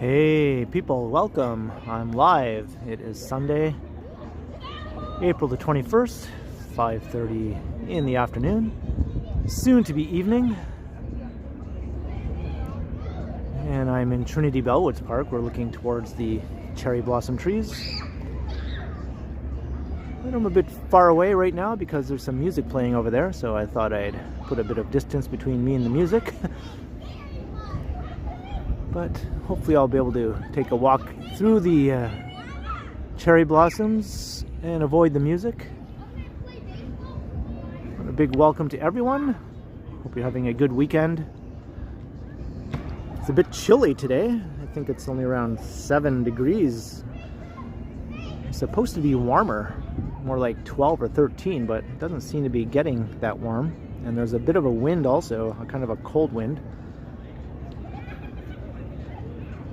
Hey people, welcome. I'm live. It is Sunday, April the 21st, 5:30 in the afternoon. Soon to be evening. And I'm in Trinity Bellwoods Park. We're looking towards the cherry blossom trees. And I'm a bit far away right now because there's some music playing over there, so I thought I'd put a bit of distance between me and the music. But hopefully I'll be able to take a walk through the cherry blossoms and avoid the music. And a big welcome to everyone. Hope you're having a good weekend. It's a bit chilly today. I think it's only around 7 degrees. It's supposed to be warmer, more like 12 or 13, but it doesn't seem to be getting that warm. And there's a bit of a wind also, a kind of a cold wind.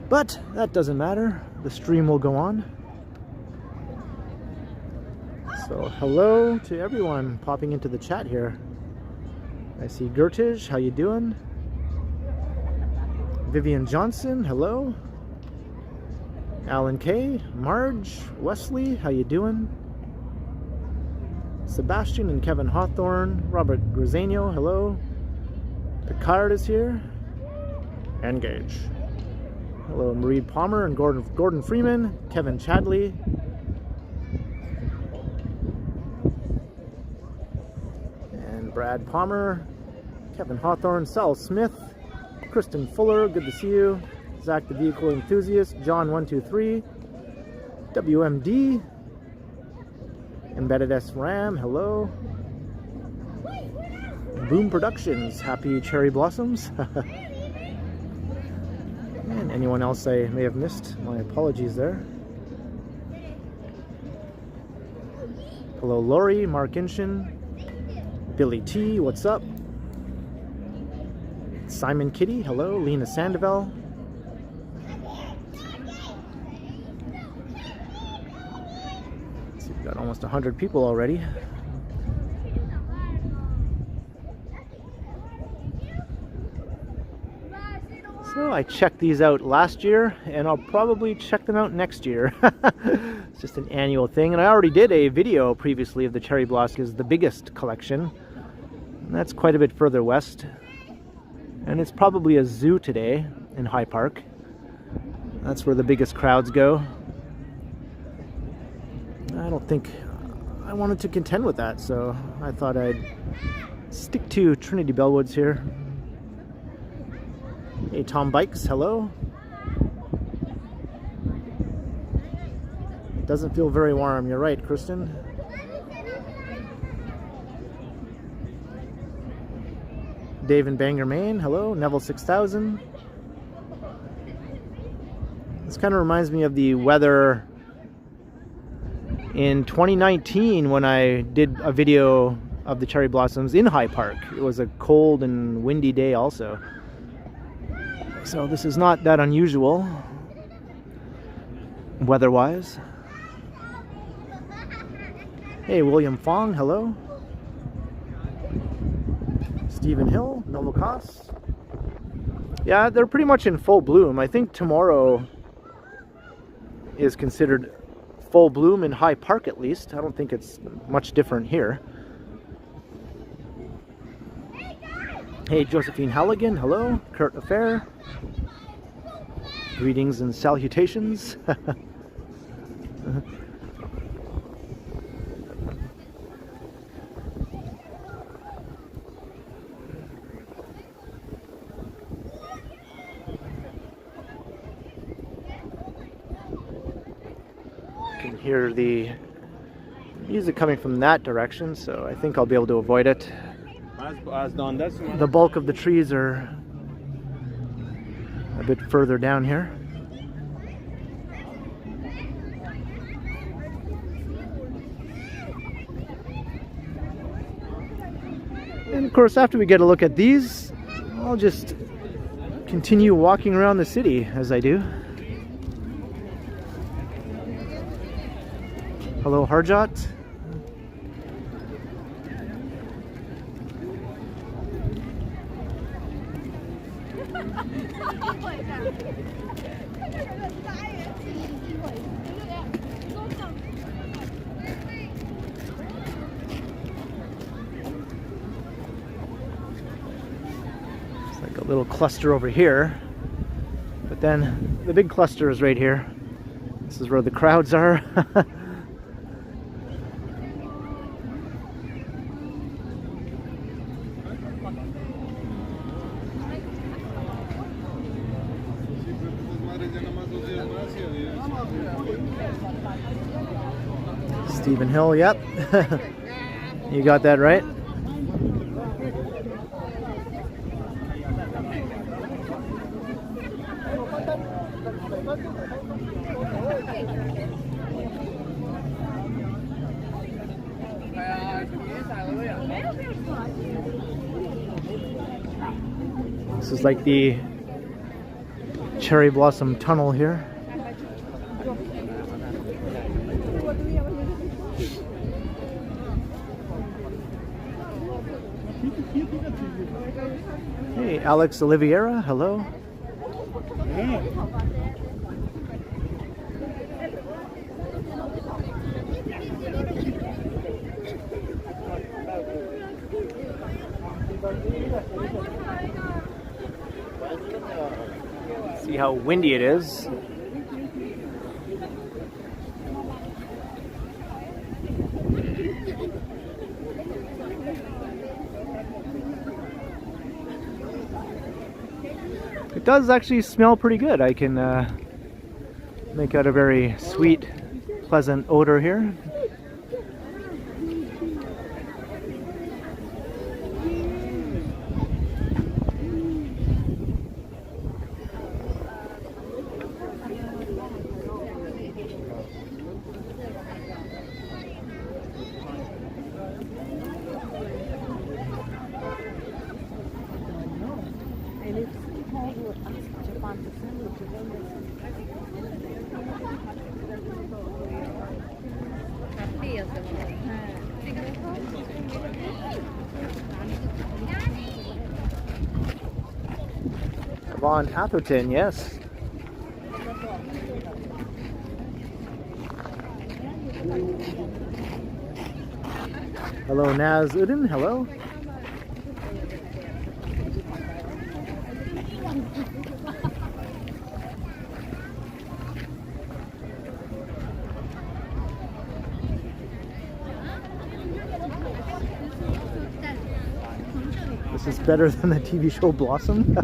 But that doesn't matter. The stream will go on. So hello to everyone popping into the chat here. I see Gertij, how you doing? Vivian Johnson, hello. Alan K, Marge, Wesley, how you doing? Sebastian and Kevin Hawthorne, Robert Grisano, hello. Picard is here. Engage. Hello, Marie Palmer and Gordon Freeman, Kevin Chadley. And Brad Palmer, Kevin Hawthorne, Sal Smith, Kristen Fuller, good to see you. Zach the Vehicle Enthusiast, John123, WMD, Embedded S Ram, hello. Boom Productions, happy cherry blossoms. And anyone else I may have missed, my apologies there. Hello Lori, Mark Inshin, Billy T, what's up? Simon Kitty, hello. Lena Sandoval. Let's see, we've got almost 100 people already. So I checked these out last year, and I'll probably check them out next year. It's just an annual thing, and I already did a video previously of the cherry blossoms, the biggest collection. And that's quite a bit further west, and it's probably a zoo today in High Park. That's where the biggest crowds go. I don't think I wanted to contend with that, so I thought I'd stick to Trinity Bellwoods here. Hey, Tom Bikes, hello. Doesn't feel very warm, you're right, Kristen. Dave and Bangor, Maine, hello. Neville 6000. This kind of reminds me of the weather in 2019 when I did a video of the cherry blossoms in High Park. It was a cold and windy day also. So this is not that unusual, weather-wise. Hey, William Fong, hello. Stephen Hill, Noble Costs. Yeah, they're pretty much in full bloom. I think tomorrow is considered full bloom in High Park at least. I don't think it's much different here. Hey, Josephine Halligan, hello. Kurt Affair. Greetings and salutations. You can hear the music coming from that direction, so I think I'll be able to avoid it. The bulk of the trees are a bit further down here. And of course, after we get a look at these, I'll just continue walking around the city as I do. Hello, Harjot. It's like a little cluster over here, but then the big cluster is right here. This is where the crowds are. Stephen Hill, yep. You got that right. This is like the cherry blossom tunnel here. Hey, Alex Oliveira, hello. See how windy it is. It does actually smell pretty good. I can make out a very sweet, pleasant odor here. Von Atherton, yes. Hello, Naz Udin, hello. This is better than the TV show Blossom.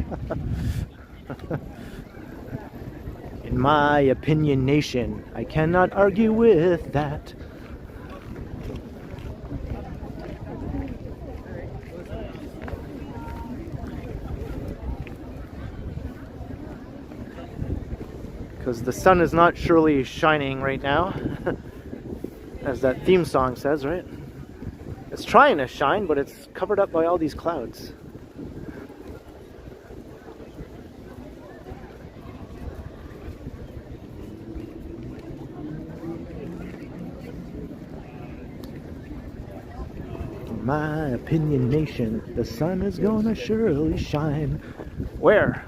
In my opinion, nation, I cannot argue with that. Because the sun is not surely shining right now, as that theme song says, right? It's trying to shine, but it's covered up by all these clouds. In my opinion, nation, the sun is gonna surely shine. Where?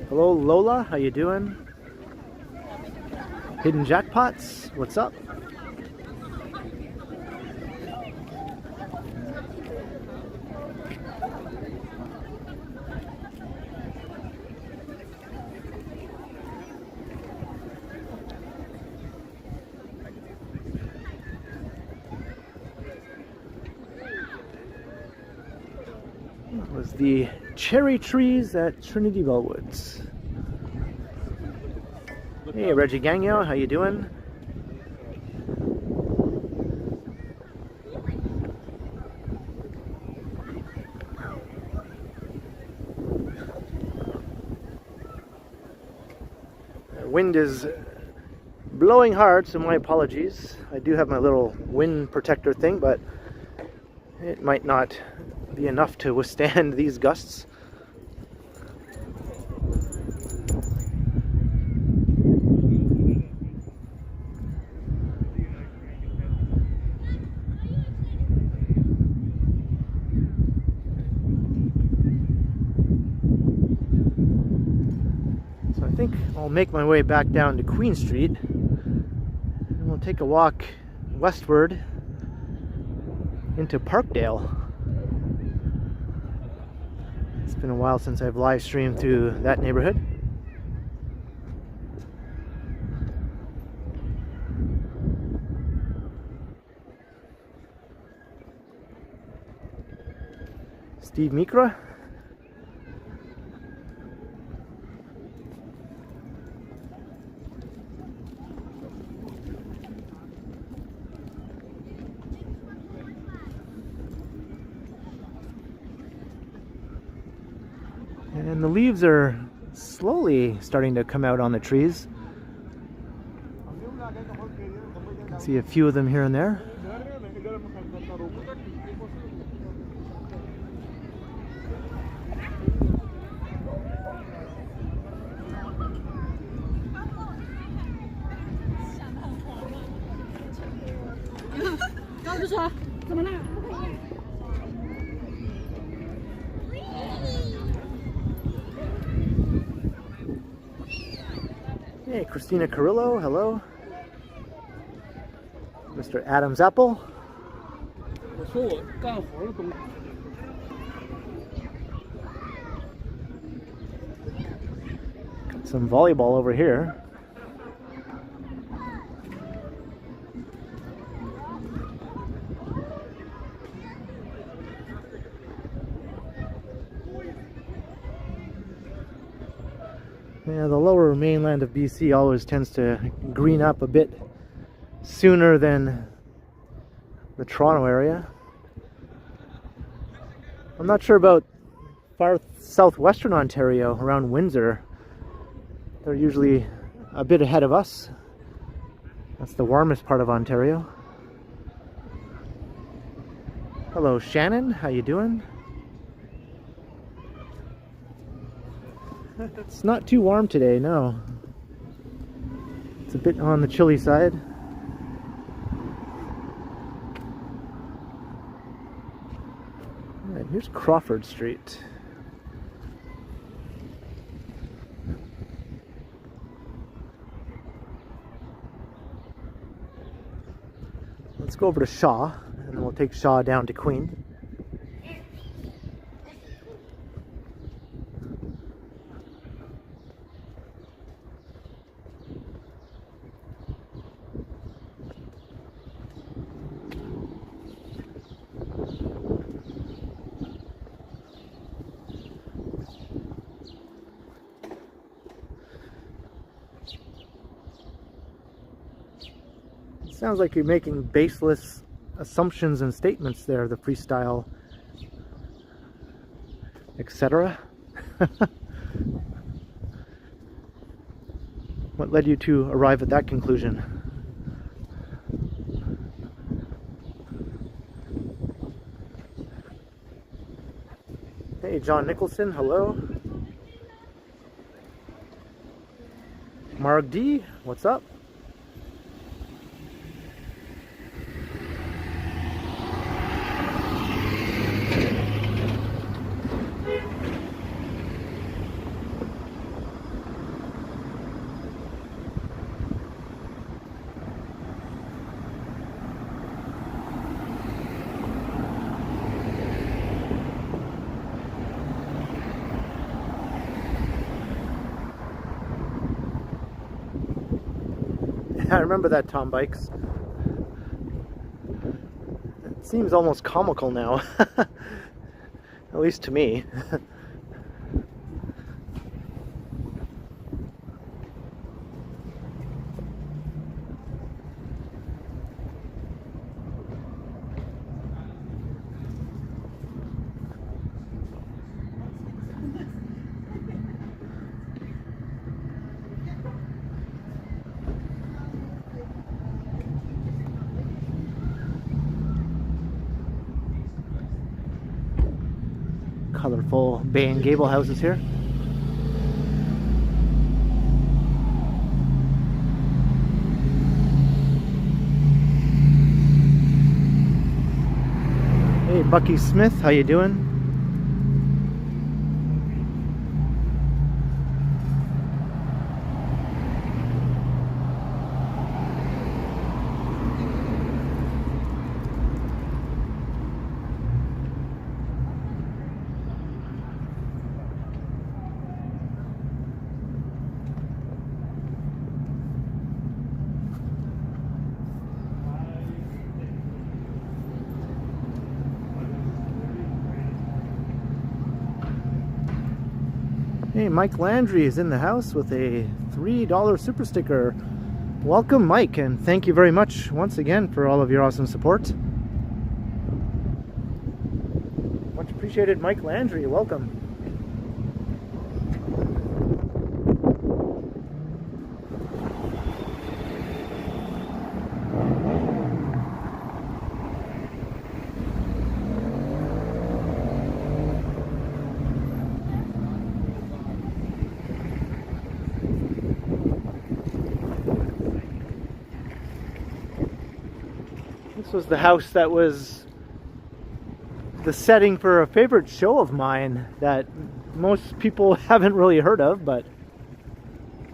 Hello Lola, how you doing? Hidden Jackpots, what's up? That was the cherry trees at Trinity Bellwoods. Hey Reggie Gagno, how you doing? The wind is blowing hard, so my apologies. I do have my little wind protector thing, but it might not be enough to withstand these gusts. think I'll make my way back down to Queen Street, and we'll take a walk westward into Parkdale. It's been a while since I've live streamed through that neighborhood. Steve Mikra. And the leaves are slowly starting to come out on the trees. You can see a few of them here and there. Hey, Christina Carrillo, hello. Mr. Adam's Apple. Got some volleyball over here. Yeah, the lower mainland of BC always tends to green up a bit sooner than the Toronto area. I'm not sure about far southwestern Ontario, around Windsor. They're usually a bit ahead of us. That's the warmest part of Ontario. Hello, Shannon. How you doing? It's not too warm today, no. It's a bit on the chilly side. Alright, here's Crawford Street. Let's go over to Shaw, and then we'll take Shaw down to Queen. Sounds like you're making baseless assumptions and statements there, the freestyle, etc. What led you to arrive at that conclusion? Hey, John Nicholson, hello. Mark D, what's up? I remember that, Tom Bikes. It seems almost comical now. At least to me. Colorful bay and gable houses here. Hey, Bucky Smith, how you doing? Hey, Mike Landry is in the house with a $3 super sticker. Welcome, Mike, and thank you very much once again for all of your awesome support. Much appreciated, Mike Landry. Welcome. This was the house that was the setting for a favorite show of mine that most people haven't really heard of, but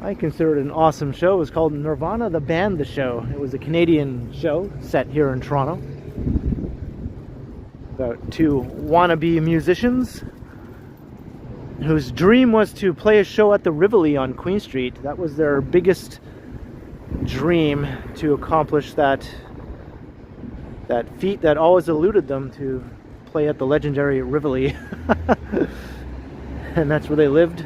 I consider it an awesome show. It was called Nirvana the Band The Show. It was a Canadian show set here in Toronto about two wannabe musicians whose dream was to play a show at the Rivoli on Queen Street. That was their biggest dream, to accomplish that feat that always eluded them, to play at the legendary Rivoli. And that's where they lived.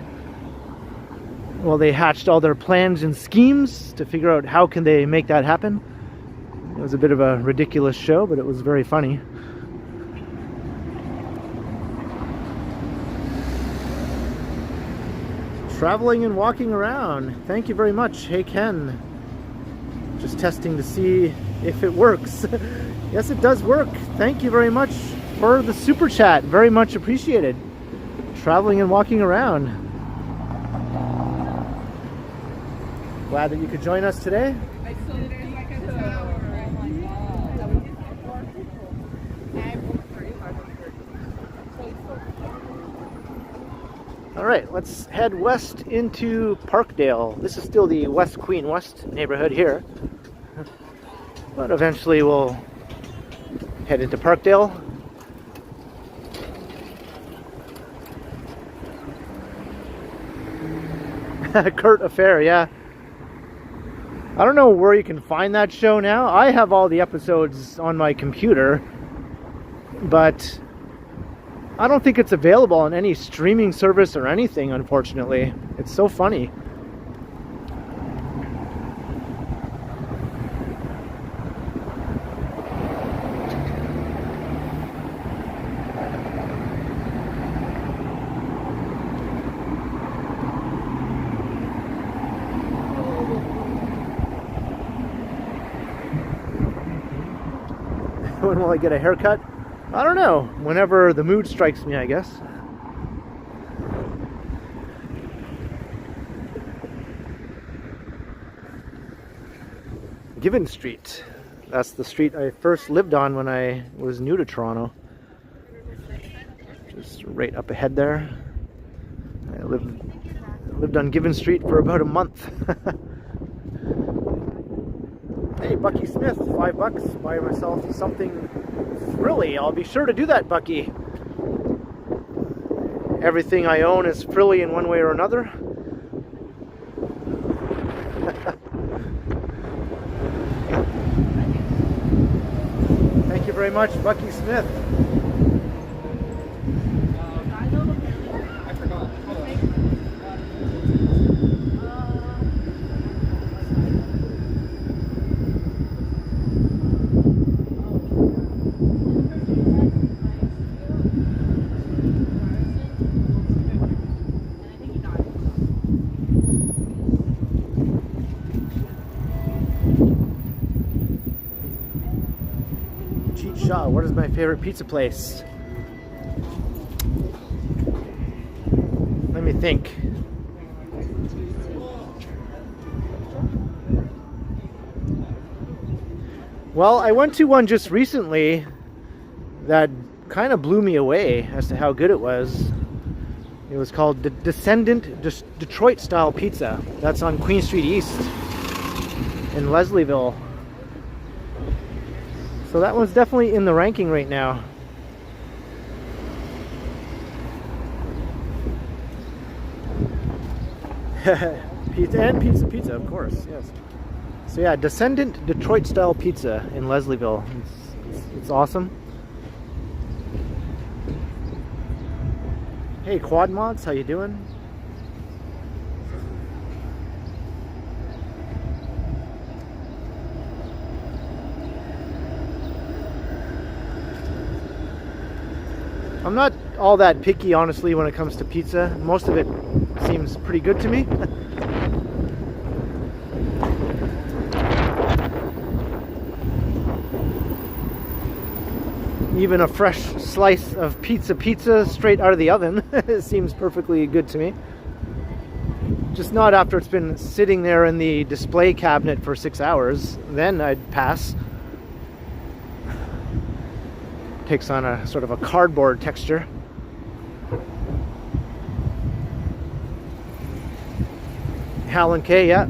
Well, they hatched all their plans and schemes to figure out how can they make that happen. It was a bit of a ridiculous show, but it was very funny. Traveling and walking around. Thank you very much. Hey, Ken. Just testing to see if it works. Yes, it does work. Thank you very much for the super chat. Very much appreciated. Traveling and walking around. Glad that you could join us today. All right, let's head west into Parkdale. This is still the West Queen West neighborhood here, but eventually we'll head into Parkdale. Kurt Affair, yeah. I don't know where you can find that show now. I have all the episodes on my computer, but I don't think it's available on any streaming service or anything, unfortunately. It's so funny. When will I get a haircut? I don't know. Whenever the mood strikes me, I guess. Given Street. That's the street I first lived on when I was new to Toronto. Just right up ahead there. I lived on Given Street for about a month. Hey, Bucky Smith, $5. Buy myself something frilly. I'll be sure to do that, Bucky. Everything I own is frilly in one way or another. Thank you very much, Bucky Smith. What is my favorite pizza place? Let me think. Well, I went to one just recently that kind of blew me away as to how good it was. It was called the Descendant Detroit Style Pizza. That's on Queen Street East in Leslieville. So that one's definitely in the ranking right now. Pizza and pizza, of course, yes. So yeah, Descendant Detroit Style Pizza in Leslieville. It's awesome. Hey, Quad Mods, how you doing? I'm not all that picky, honestly, when it comes to pizza. Most of it seems pretty good to me. Even a fresh slice of pizza straight out of the oven it seems perfectly good to me. Just not after it's been sitting there in the display cabinet for 6 hours. Then I'd pass. Takes on a sort of a cardboard texture. Hal and K, yeah.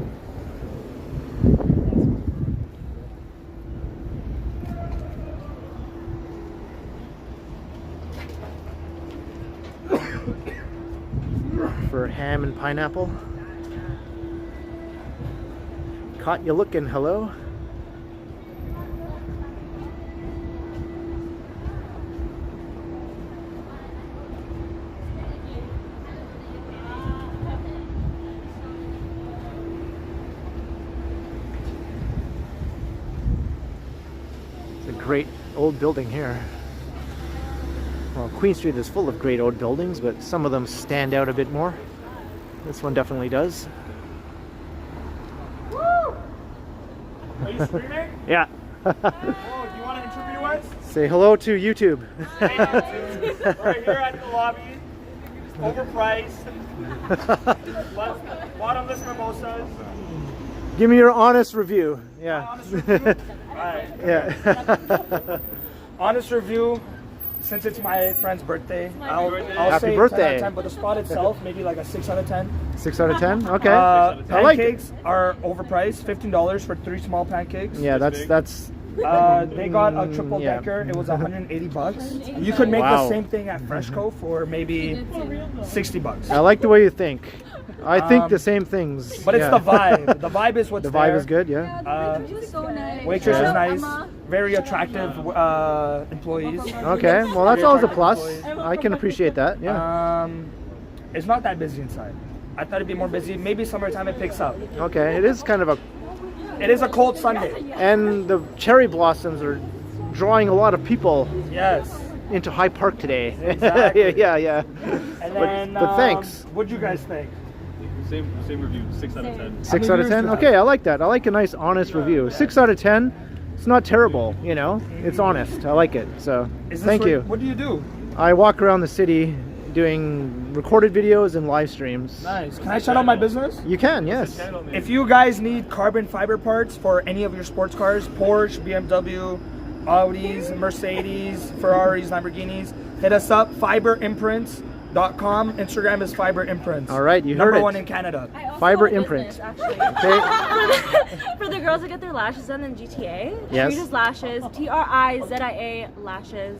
For ham and pineapple. Caught you looking, hello. It's a great old building here. Well, Queen Street is full of great old buildings, but some of them stand out a bit more. This one definitely does. Woo! Are you streaming? Yeah. Oh, do you want to interview us? Say hello to YouTube. Hey, YouTube. We're here at the lobby. Overpriced. Bottomless mimosas. Give me your honest review. Yeah. Honest review? Alright. Yeah. Honest review. Since it's my friend's birthday, I'll Happy say birthday. 10 out of 10, but the spot itself, maybe like a 6 out of 10. 6 out of 10? Okay. I like it. Pancakes are overpriced, $15 for 3 small pancakes. Yeah, that's They got a triple decker. It was $180. You could make the same thing at Freshco for maybe $60. I like the way you think. I think the same things. But it's the vibe. The vibe is what's The vibe there. is good, yeah. Waitress is nice. Very attractive employees. Okay, well that's always a plus. I can appreciate that, yeah. It's not that busy inside. I thought it'd be more busy. Maybe summertime it picks up. Okay, it is kind of a... It is a cold Sunday. And the cherry blossoms are drawing a lot of people Yes. into High Park today. Exactly. yeah. And then, but thanks. What'd you guys think? Same review, 6 out of 10. 6 out of 10? Okay, I like that. I like a nice honest review. 6 out of 10. It's not terrible, you know. It's honest. I like it. So, thank you. What do you do? I walk around the city doing recorded videos and live streams. Nice. Can I shout out my business? You can, yes. If you guys need carbon fiber parts for any of your sports cars, Porsche, BMW, Audis, Mercedes, Ferraris, Lamborghinis, hit us up, fiberimprints.com. Instagram is Fiber Imprints. All right, you heard Number it. 1 in Canada. Fiber imprint. Okay. For the girls that get their lashes done in GTA, Yes. Triza's Lashes, TRIZIA Lashes.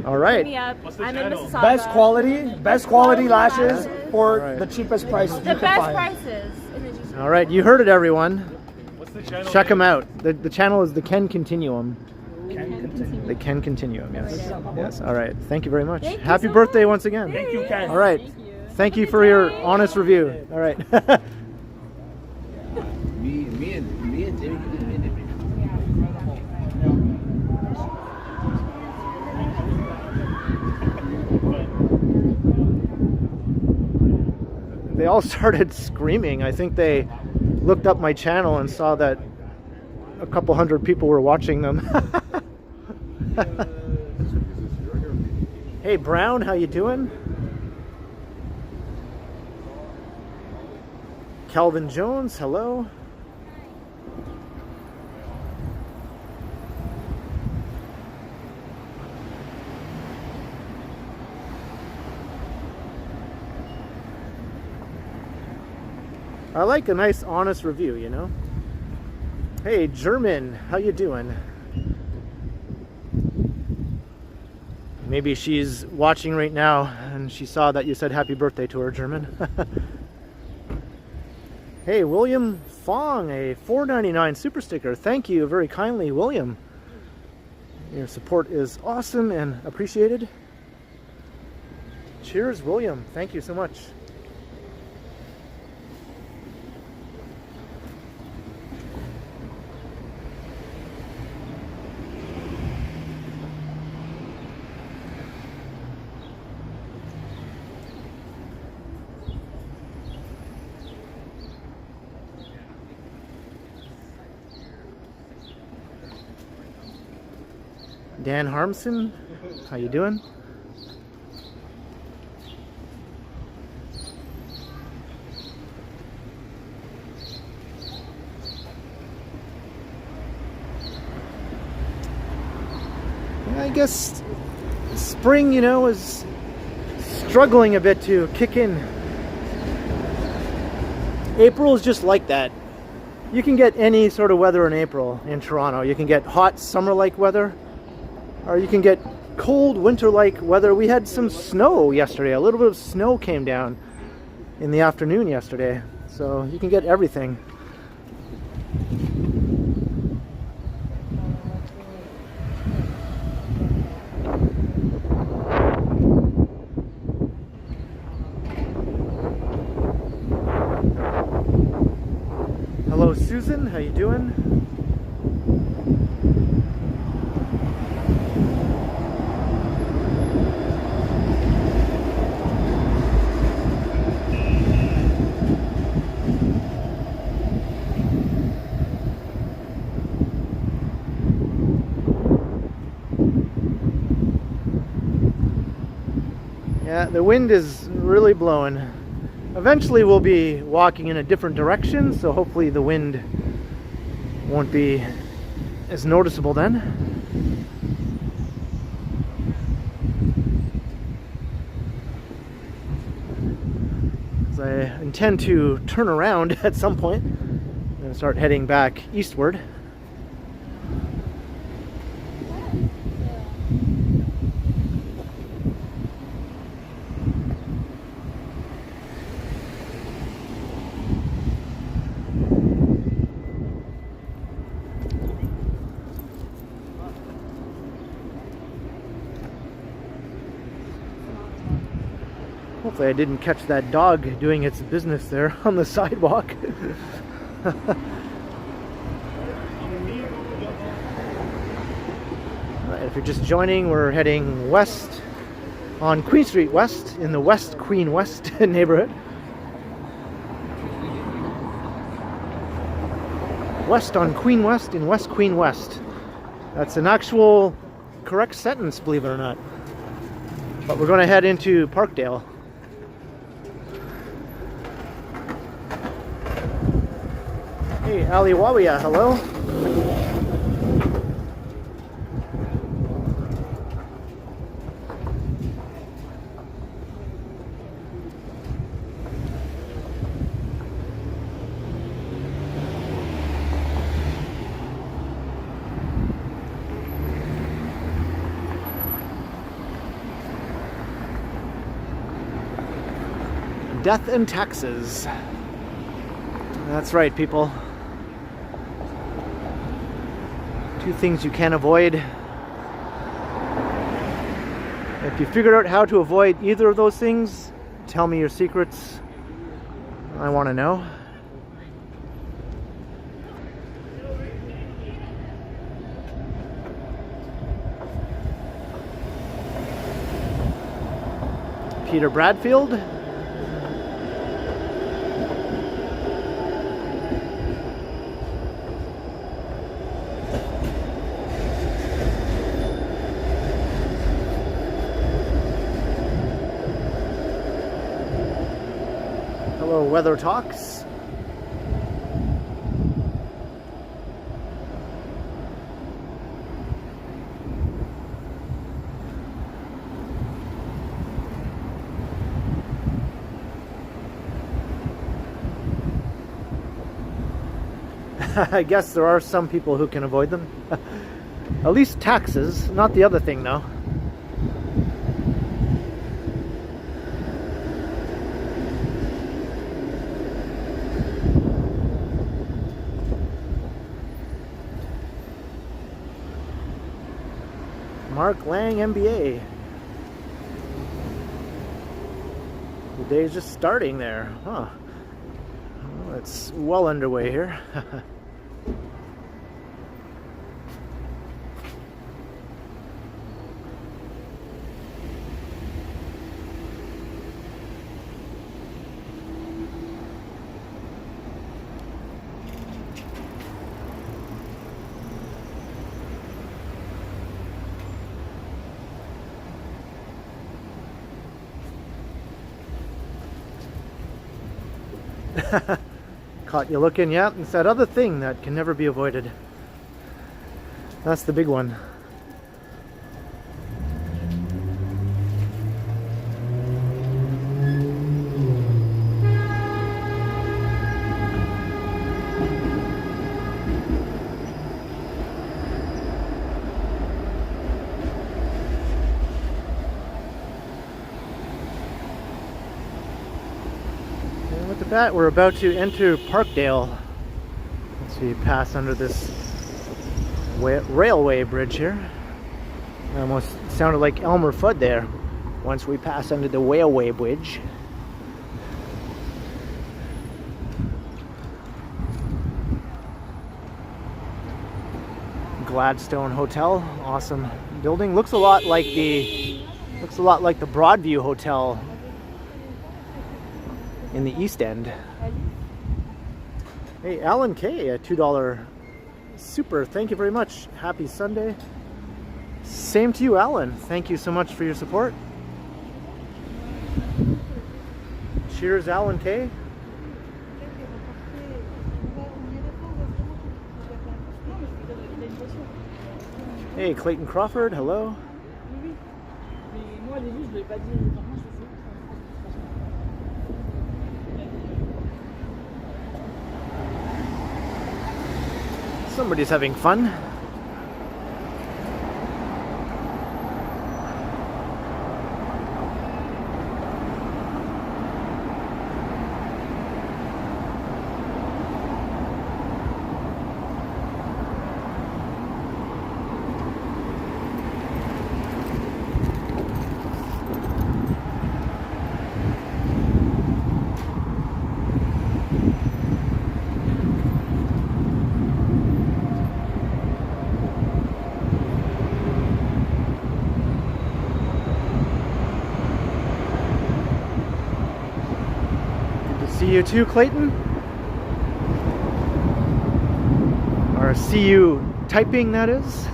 All Hit right. me up. I'm in Mississauga. Best quality lashes for Alright. the cheapest price you The can best find. prices in the GTA. All right, you heard it, everyone. What's the channel? Check them out. The channel is the Ken Continuum. Can continue. The Ken Continuum, yes. Yes, all right. Thank you very much. Thank you Happy so birthday much. once again. Thank you, Ken. All right. Thank you for your honest review. All right. Me and Jimmy can do it. They all started screaming. I think they looked up my channel and saw that a couple hundred people were watching them. Hey Brown, how you doing? Calvin Jones, hello. I like a nice honest review, you know. Hey German, how you doing? Maybe she's watching right now and she saw that you said happy birthday to her, German. Hey William Fong, a $4.99 super sticker. Thank you very kindly, William. Your support is awesome and appreciated. Cheers, William. Thank you so much. Dan Harmson, how you doing? I guess spring, you know, is struggling a bit to kick in. April is just like that. You can get any sort of weather in April in Toronto. You can get hot summer-like weather, or you can get cold winter-like weather. We had some snow yesterday. A little bit of snow came down in the afternoon yesterday. So you can get everything. Hello Susan, how you doing? Yeah, the wind is really blowing. Eventually we'll be walking in a different direction, so hopefully the wind won't be as noticeable then. As I intend to turn around at some point and start heading back eastward. Hopefully I didn't catch that dog doing its business there on the sidewalk. Alright, if you're just joining, we're heading west on Queen Street West in the West Queen West neighborhood. West on Queen West in West Queen West. That's an actual correct sentence, believe it or not. But we're going to head into Parkdale. Hey, Ali Wawiya, hello. Death and taxes. That's right, people. Two things you can't avoid. If you figured out how to avoid either of those things, tell me your secrets. I want to know. Peter Bradfield. Weather Talks. I guess there are some people who can avoid them. At least taxes, not the other thing though. Mark Lang, MBA. The day's just starting there, huh? Well, it's well underway here. Caught you looking, yeah. It's that other thing that can never be avoided. That's the big one. That we're about to enter Parkdale. Let's see, pass under this railway bridge here. Almost sounded like Elmer Fudd there once we pass under the railway bridge. Gladstone Hotel, awesome building. Looks a lot like the Broadview Hotel in the East End. Hey, Alan K, a $2 super. Thank you very much. Happy Sunday. Same to you, Alan. Thank you so much for your support. Cheers, Alan K. Hey, Clayton Crawford. Hello. Somebody's having fun. See you too, Clayton. Or see you typing, that is.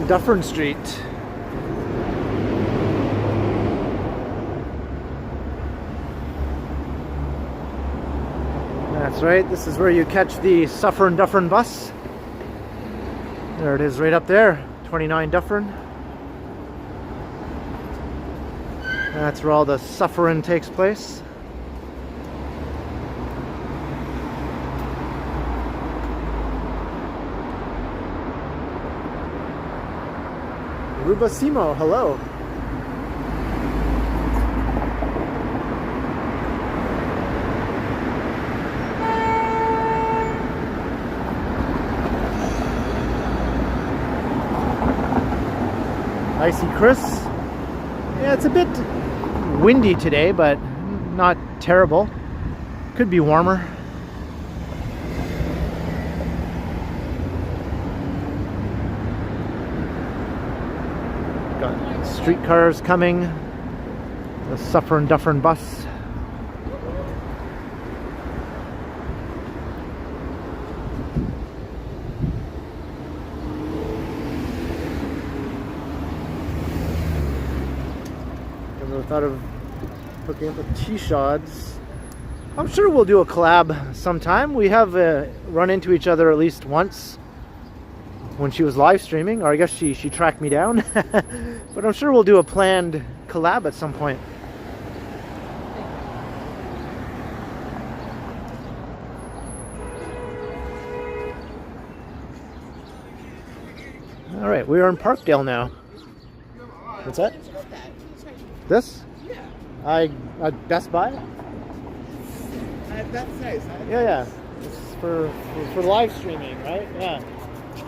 Dufferin Street. That's right, this is where you catch the Suffern Dufferin bus. There it is right up there, 29 Dufferin. That's where all the suffering takes place. Rubasimo, hello. Icy Chris. Yeah, it's a bit windy today, but not terrible. Could be warmer. Got streetcars coming. The Suffern Dufferin bus. Thought of hooking up with T-Shods. I'm sure we'll do a collab sometime. We have run into each other at least once when she was live streaming, or I guess she tracked me down. But I'm sure we'll do a planned collab at some point. All right, we are in Parkdale now. What's that? This? Yeah. Best Buy? That's nice. Yeah. It's for live streaming, right? Yeah.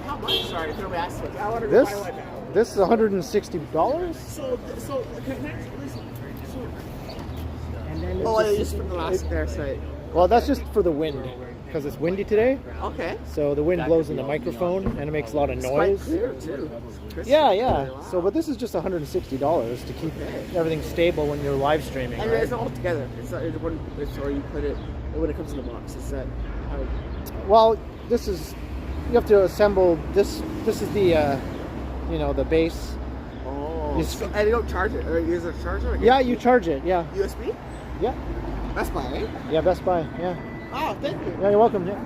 How much? Sorry, throw back. I want to This? buy one now. This is $160. So listen. And then just from the last there site. Well, that's just for the wind. because it's windy today. Okay. So the wind blows in the microphone and it makes a lot of It's quite noise. clear too. Crystal Yeah, clear, yeah. wow. So, but this is just $160 to keep everything stable when you're live streaming. And Right? it's all together. It's not, or you put it when it comes in the box. Is that how? Well, this is, you have to assemble this. This is the, you know, the base. Oh. And you don't charge it, or use a charger? Or Yeah, you charge it. Yeah, USB? yeah, Best Buy, eh? yeah. Best Buy. Yeah, Oh, thank you. yeah. You're welcome. Yeah.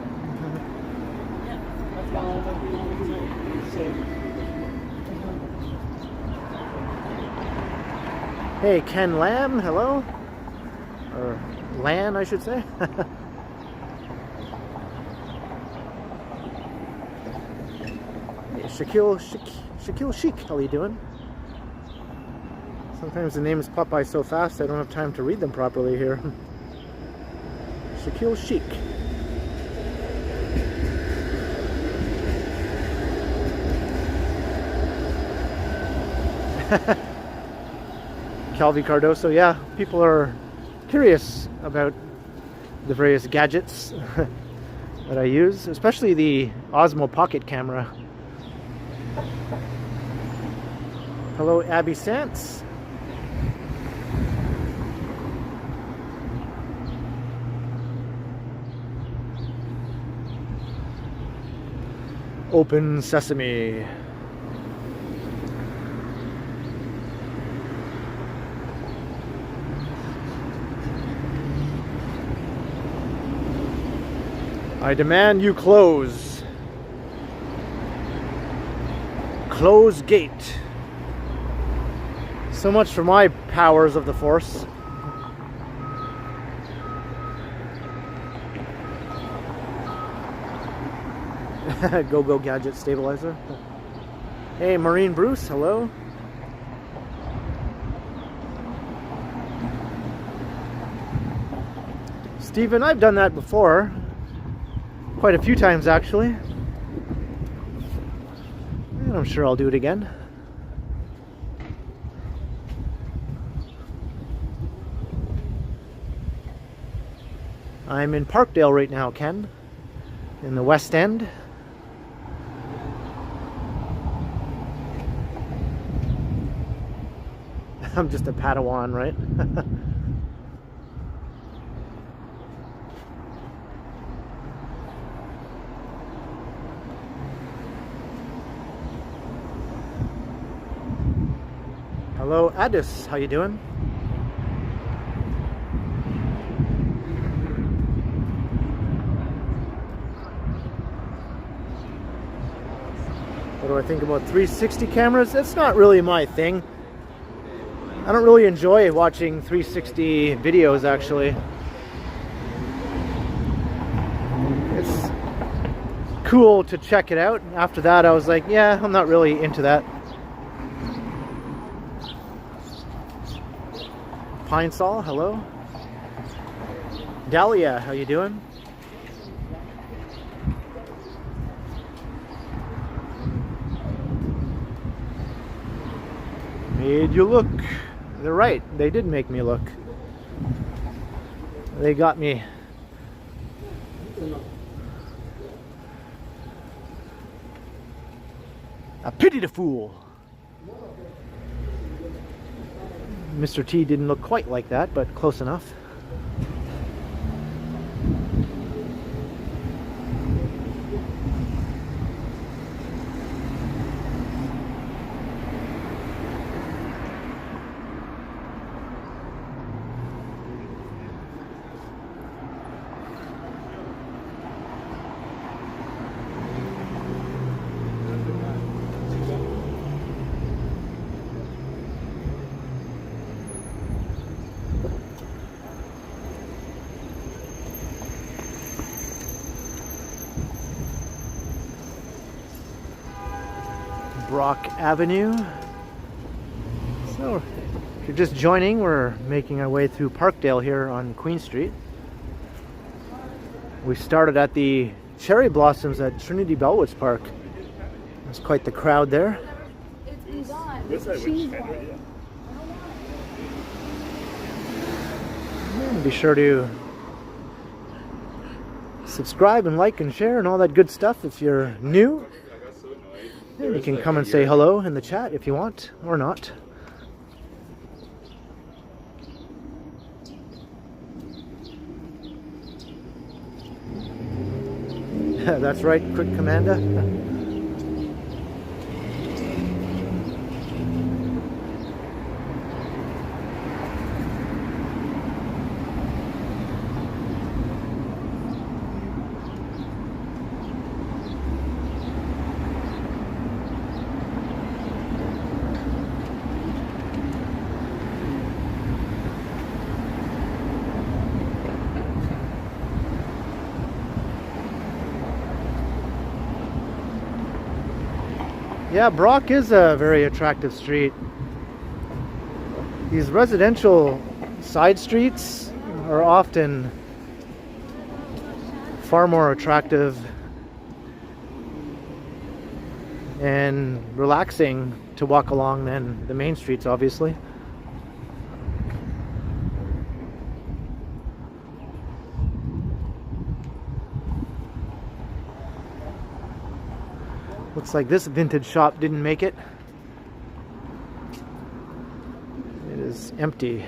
Hey, Ken Lamb. Hello, or Lan, I should say. Hey, Shaquille Sheik. How are you doing? Sometimes the names pop by so fast I don't have time to read them properly here. Shaquille Sheik. Calvi Cardoso, yeah, people are curious about the various gadgets that I use, especially the Osmo Pocket camera. Hello, Abby Sants. Open sesame. I demand you close. Close gate. So much for my powers of the Force. Go gadget stabilizer. Hey, Marine Bruce, hello. Steven, I've done that before. Quite a few times, actually. And I'm sure I'll do it again. I'm in Parkdale right now, Ken. In the West End. I'm just a Padawan, right? Hello, Addis. How you doing? What do I think about 360 cameras? It's not really my thing. I don't really enjoy watching 360 videos, actually. It's cool to check it out. After that, I was like, yeah, I'm not really into that. Pine Sol, hello. Dahlia, how you doing? Made you look. They're right. They did make me look. They got me. A pity to fool. Mr. T didn't look quite like that, but close enough. Brock Avenue. So, if you're just joining, we're making our way through Parkdale here on Queen Street. We started at the cherry blossoms at Trinity Bellwoods Park. There's quite the crowd there. It's been gone. And be sure to subscribe and like and share and all that good stuff if you're new. And you can come and say hello in the chat if you want, or not. That's right, quick Commander. Yeah, Brock is a very attractive street. These residential side streets are often far more attractive and relaxing to walk along than the main streets, obviously. Looks like this vintage shop didn't make it. It is empty.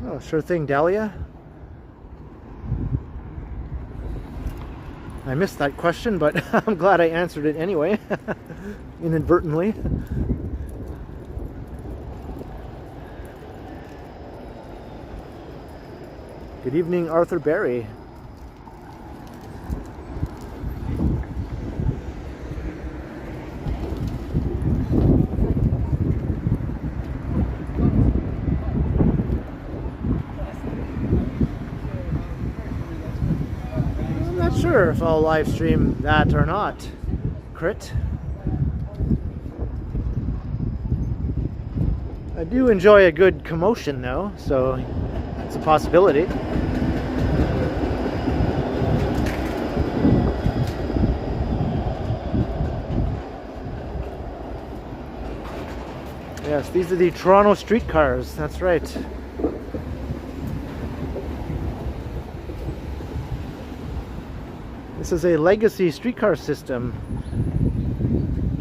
Oh, sure thing, Dahlia. I missed that question, but I'm glad I answered it anyway, inadvertently. Good evening, Arthur Berry. I'm not sure if I'll live stream that or not, Crit. I do enjoy a good commotion though, so it's a possibility. Yes, these are the Toronto streetcars, that's right. This is a legacy streetcar system.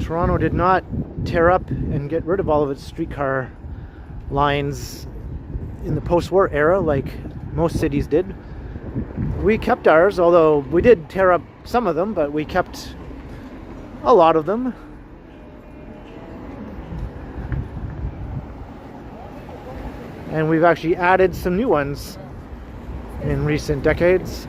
Toronto did not tear up and get rid of all of its streetcar lines in the post-war era like most cities did. We kept ours, although we did tear up some of them, but we kept a lot of them. And we've actually added some new ones in recent decades.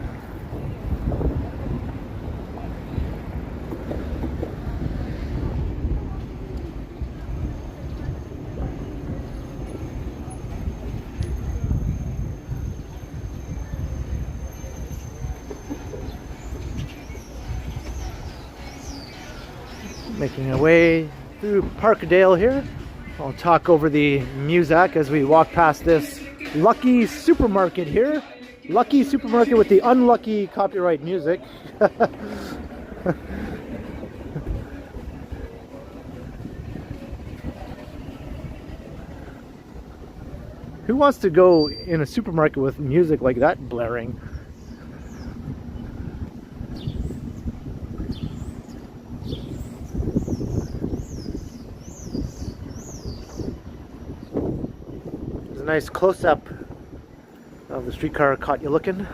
Making our way through Parkdale here. I'll talk over the music as we walk past this lucky supermarket here. Lucky supermarket with the unlucky copyright music. Who wants to go in a supermarket with music like that blaring? Nice close-up of the streetcar caught you looking.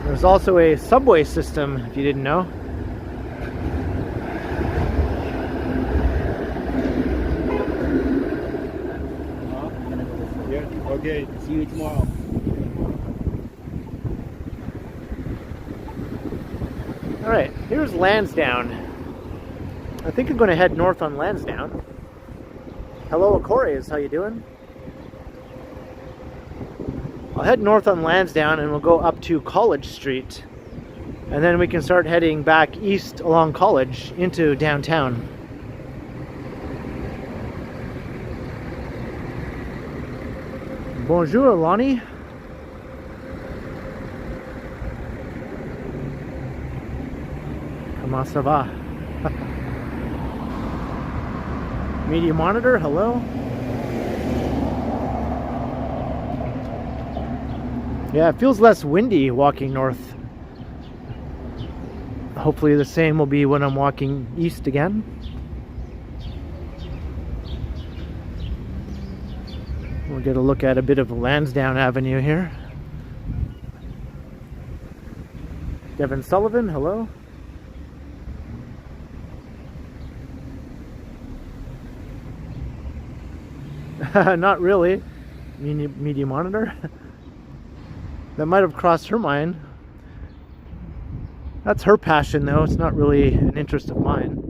There's also a subway system, if you didn't know. Okay, see you tomorrow. Alright, here's Lansdowne. I think I'm going to head north on Lansdowne. Hello, Akores, how you doing? I'll head north on Lansdowne and we'll go up to College Street. And then we can start heading back east along College into downtown. Bonjour, Lonnie. Comment ça va? Media monitor, hello. Yeah, it feels less windy walking north. Hopefully the same will be when I'm walking east again. We'll get a look at a bit of Lansdowne Avenue here. Devin Sullivan, hello. Not really. Media monitor. That might have crossed her mind. That's her passion though, it's not really an interest of mine.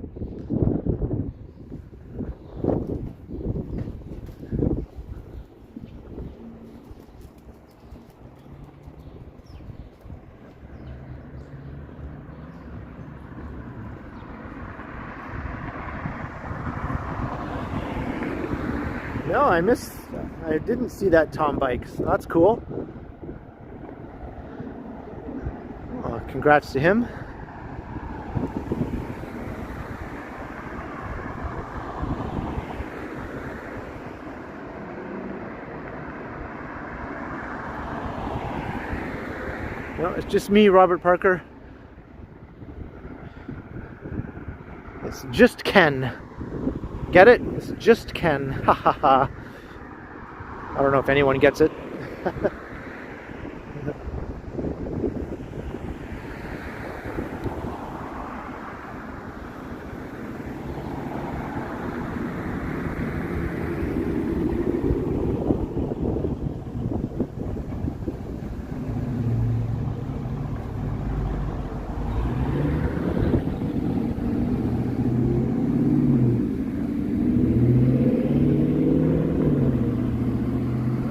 No, I didn't see that Tom bike, so that's cool. Well, congrats to him. No, it's just me, Robert Parker. It's just Ken. Get it? It's just Ken. Ha ha ha. I don't know if anyone gets it.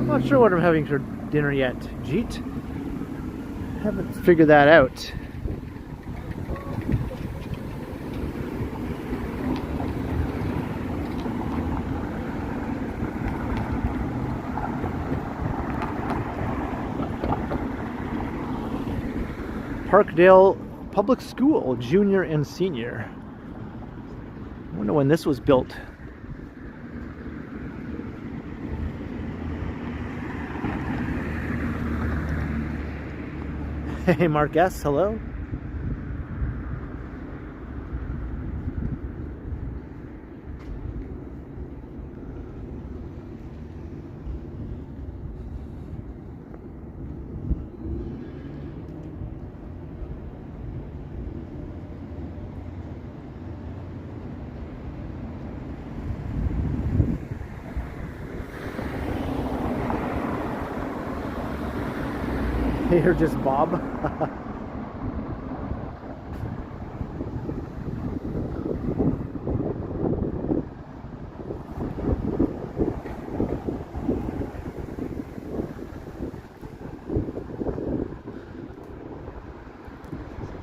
Not sure what I'm having for dinner yet, Jeet. Haven't figured that out. Parkdale Public School, junior and senior. I wonder when this was built. Hey, Mark S., hello. You're just Bob.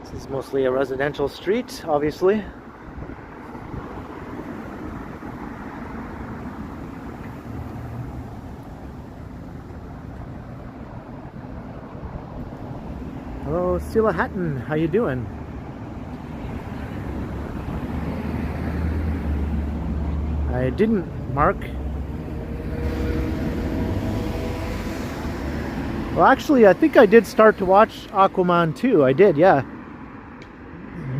This is mostly a residential street, obviously. Hello, Sila Hatton. How you doing? I didn't, Mark. Well, actually, I think I did start to watch Aquaman 2. I did, yeah.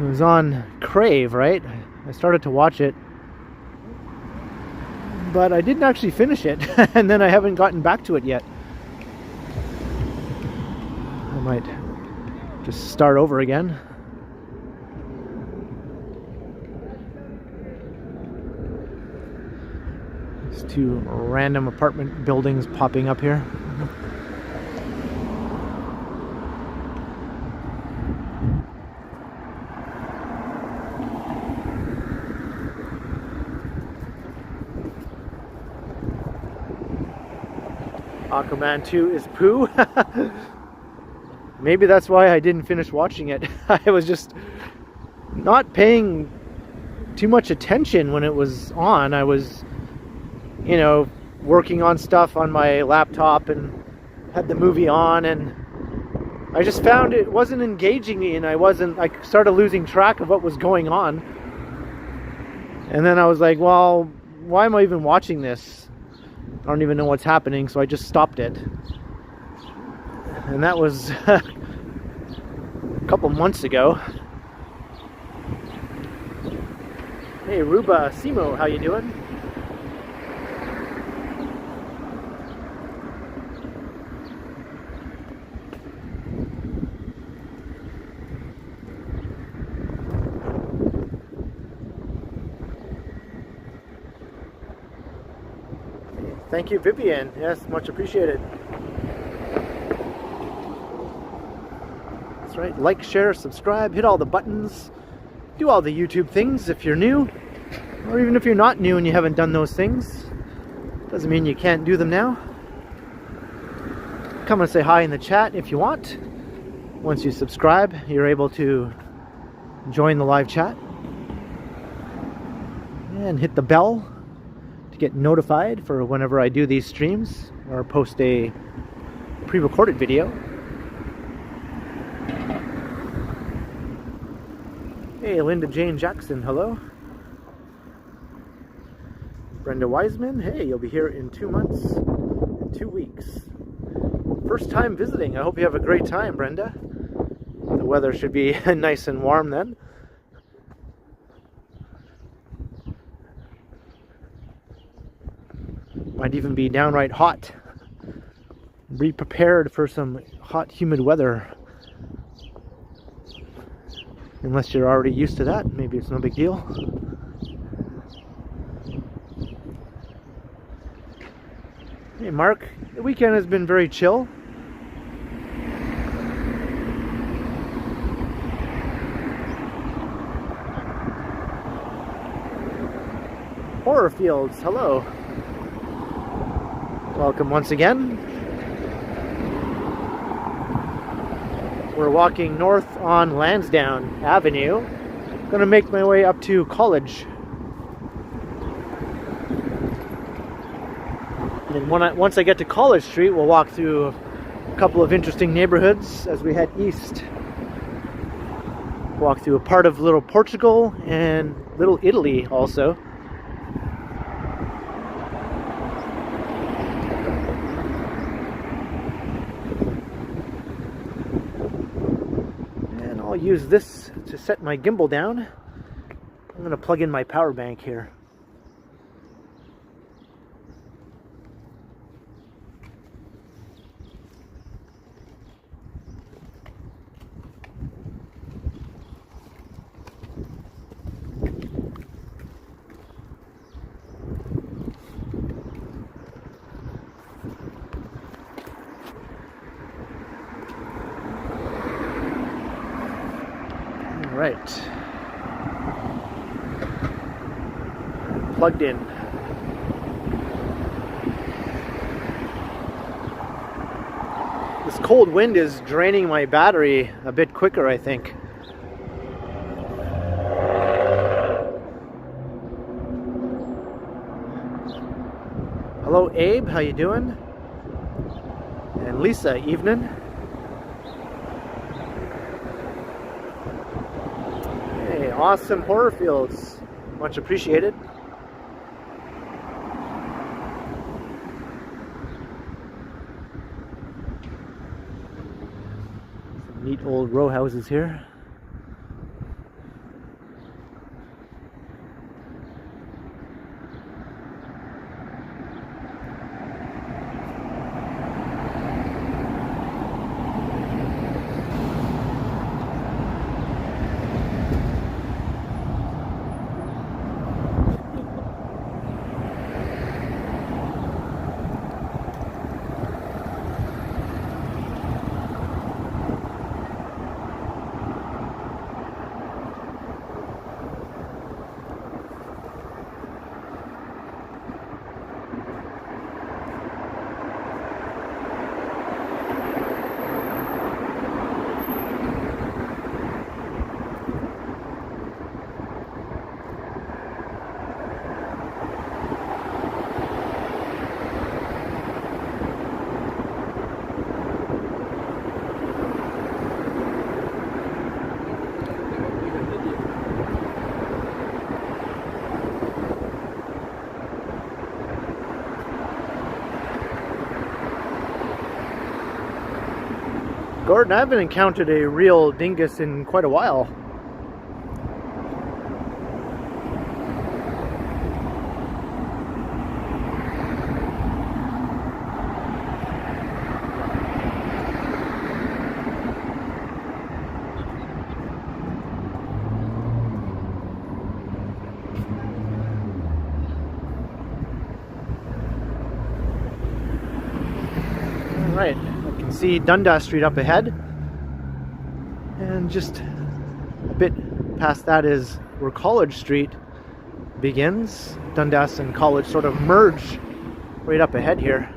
It was on Crave, right? I started to watch it. But I didn't actually finish it. And then I haven't gotten back to it yet. I might just start over again. There's two random apartment buildings popping up here. Aquaman 2 is poo. Maybe that's why I didn't finish watching it. I was just not paying too much attention when it was on. I was, you know, working on stuff on my laptop and had the movie on, and I just found it wasn't engaging me, and I started losing track of what was going on. And then I was like, well, why am I even watching this? I don't even know what's happening, so I just stopped it. And that was a couple months ago. Hey, Ruba Simo, how you doing? Thank you, Vivian. Yes, much appreciated. That's right. Like, share, subscribe, hit all the buttons, do all the YouTube things if you're new, or even if you're not new and you haven't done those things. Doesn't mean you can't do them now. Come and say hi in the chat if you want. Once you subscribe, you're able to join the live chat. And hit the bell to get notified for whenever I do these streams or post a pre-recorded video. Hey, Linda Jane Jackson, hello. Brenda Wiseman, hey, you'll be here in 2 months and 2 weeks. First time visiting. I hope you have a great time, Brenda. The weather should be nice and warm then. Might even be downright hot. Be prepared for some hot, humid weather. Unless you're already used to that, maybe it's no big deal. Hey Mark, the weekend has been very chill. Horror Fields, hello. Welcome once again. We're walking north on Lansdowne Avenue. Gonna make my way up to college. And once I get to College Street, we'll walk through a couple of interesting neighborhoods as we head east. Walk through a part of Little Portugal and Little Italy also. I'll use this to set my gimbal down. I'm going to plug in my power bank here. Right. Plugged in. This cold wind is draining my battery a bit quicker, I think. Hello Abe, how you doing? And Lisa, evening. Awesome Horror Fields, much appreciated. Some neat old row houses here. Gordon, I haven't encountered a real dingus in quite a while. Right, I can see Dundas Street up ahead, and just a bit past that is where College Street begins. Dundas and College sort of merge right up ahead here.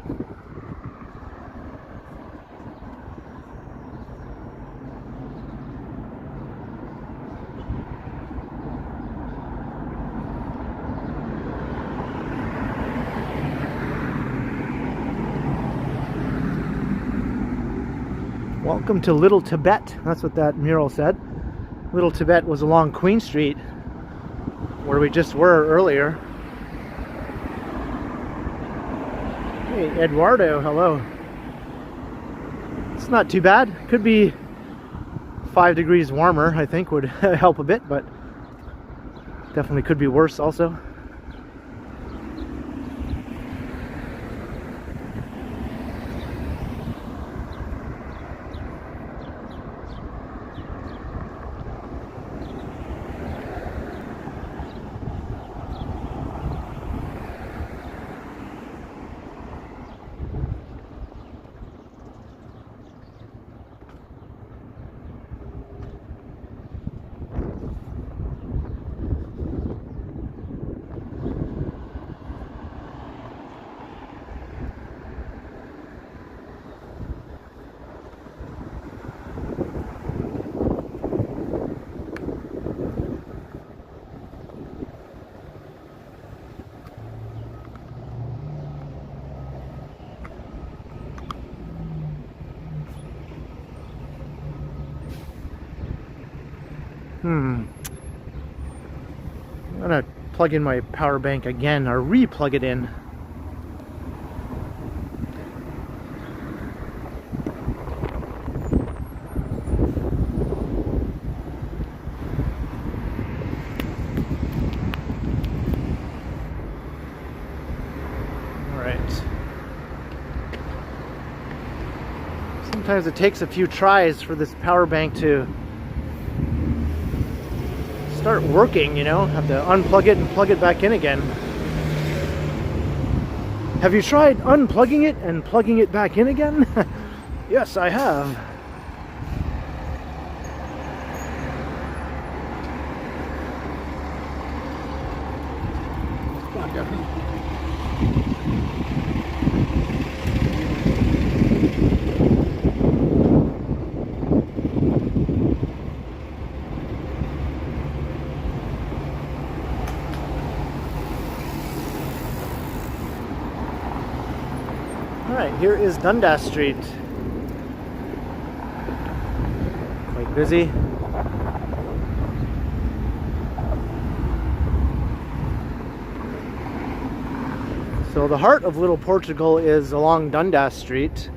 Welcome to Little Tibet. That's what that mural said. Little Tibet was along Queen Street, where we just were earlier. Hey, Eduardo, hello. It's not too bad. Could be 5 degrees warmer, I think would help a bit, but definitely could be worse also. I'm gonna plug in my power bank again, or re-plug it in. Alright. Sometimes it takes a few tries for this power bank to start working, you know. Have to unplug it and plug it back in again. Have you tried unplugging it and plugging it back in again? Yes, I have. Alright, here is Dundas Street. Quite busy. So the heart of Little Portugal is along Dundas Street.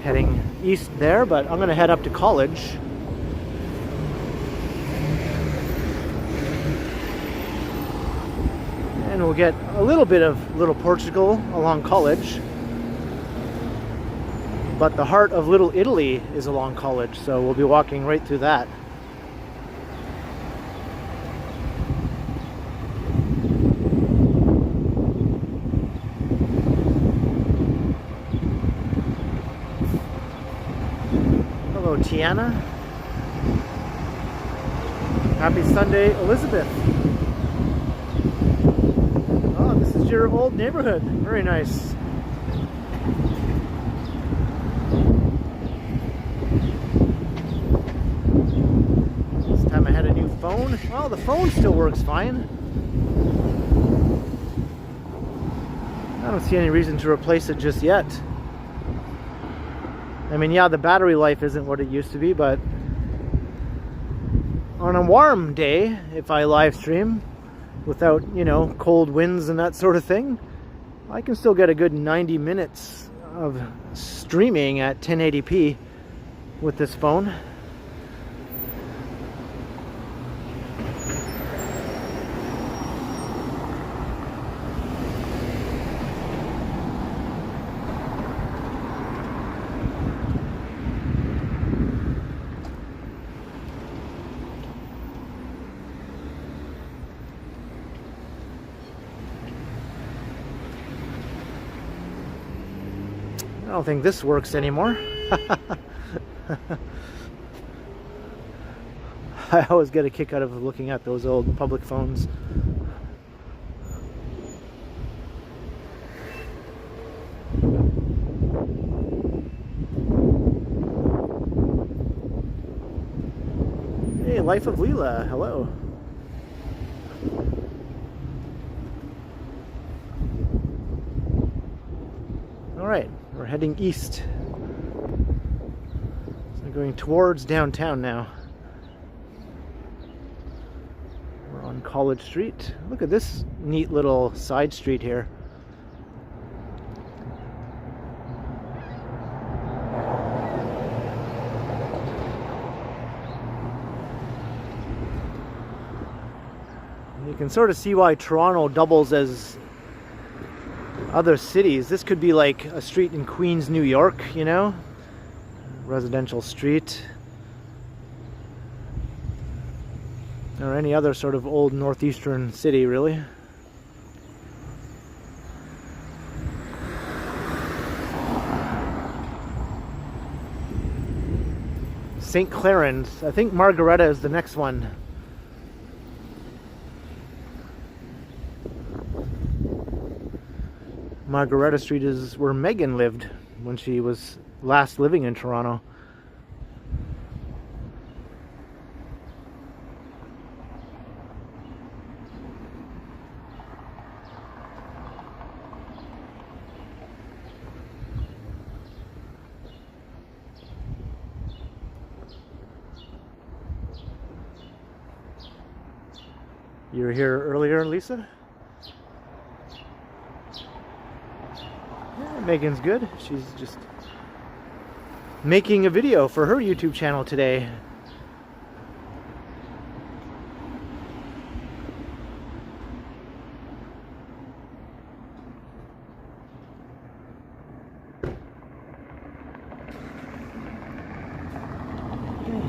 Heading east there, but I'm going to head up to College. And we'll get a little bit of Little Portugal along College. But the heart of Little Italy is along College, so we'll be walking right through that. Hello, Tiana. Happy Sunday, Elizabeth. Your old neighborhood. Very nice. This time I had a new phone. Well, the phone still works fine. I don't see any reason to replace it just yet. I mean, yeah, the battery life isn't what it used to be, but on a warm day, if I live stream without, you know, cold winds and that sort of thing, I can still get a good 90 minutes of streaming at 1080p with this phone. I don't think this works anymore. I always get a kick out of looking at those old public phones. Hey, Life of Leela, hello. All right, we're heading east. So we're going towards downtown now. We're on College Street. Look at this neat little side street here. You can sort of see why Toronto doubles as other cities. This could be like a street in Queens, New York, you know? Residential street. Or any other sort of old northeastern city, really. St. Clarence. I think Margaretta is the next one. Margaretta Street is where Megan lived when she was last living in Toronto. You were here earlier, Lisa? Yeah, Megan's good. She's just making a video for her YouTube channel today.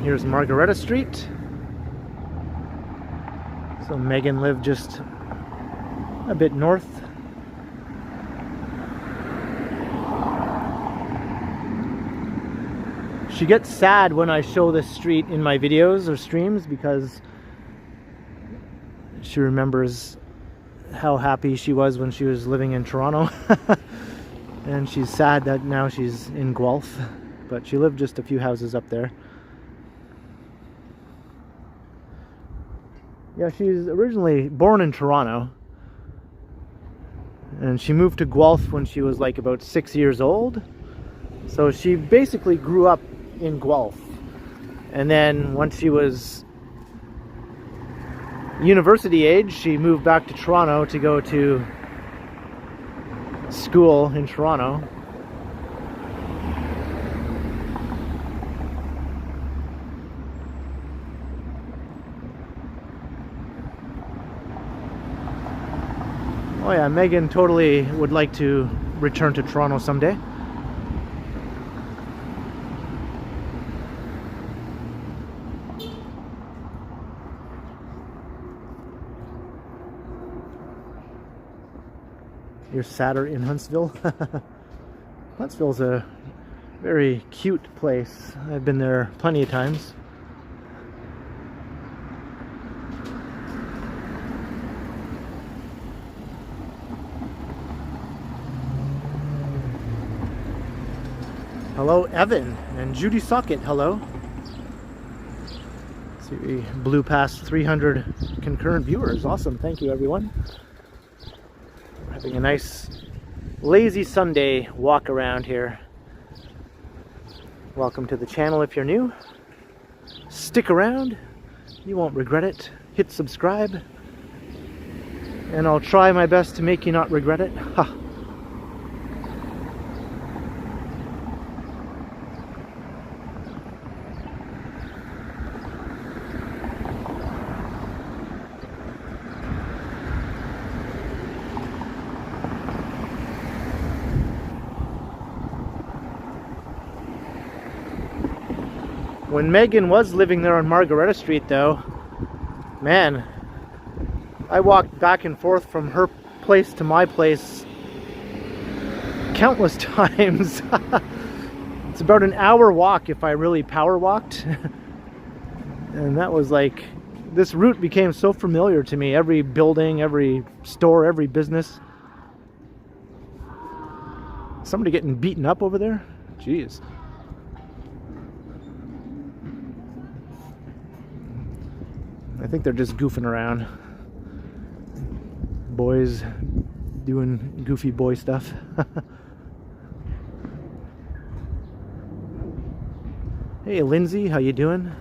Here's Margaretta Street. So Megan lived just a bit north. She gets sad when I show this street in my videos or streams because she remembers how happy she was when she was living in Toronto. And she's sad that now she's in Guelph, but she lived just a few houses up there. Yeah, she's originally born in Toronto, and she moved to Guelph when she was like about 6 years old. So she basically grew up in Guelph, and then once she was university age, she moved back to Toronto to go to school in Toronto. Oh yeah, Megan totally would like to return to Toronto someday. You're sadder in Huntsville? Huntsville's a very cute place. I've been there plenty of times. Hello, Evan and Judy Socket. Hello. See, we blew past 300 concurrent viewers. Awesome. Thank you, everyone. We're having a nice, lazy Sunday walk around here. Welcome to the channel if you're new. Stick around. You won't regret it. Hit subscribe. And I'll try my best to make you not regret it. Ha. When Megan was living there on Margaretta Street, though, man, I walked back and forth from her place to my place countless times. It's about an hour walk if I really power walked. And that was like, this route became so familiar to me. Every building, every store, every business. Somebody getting beaten up over there? Jeez. I think they're just goofing around. Boys doing goofy boy stuff. Hey Lindsay, how you doing?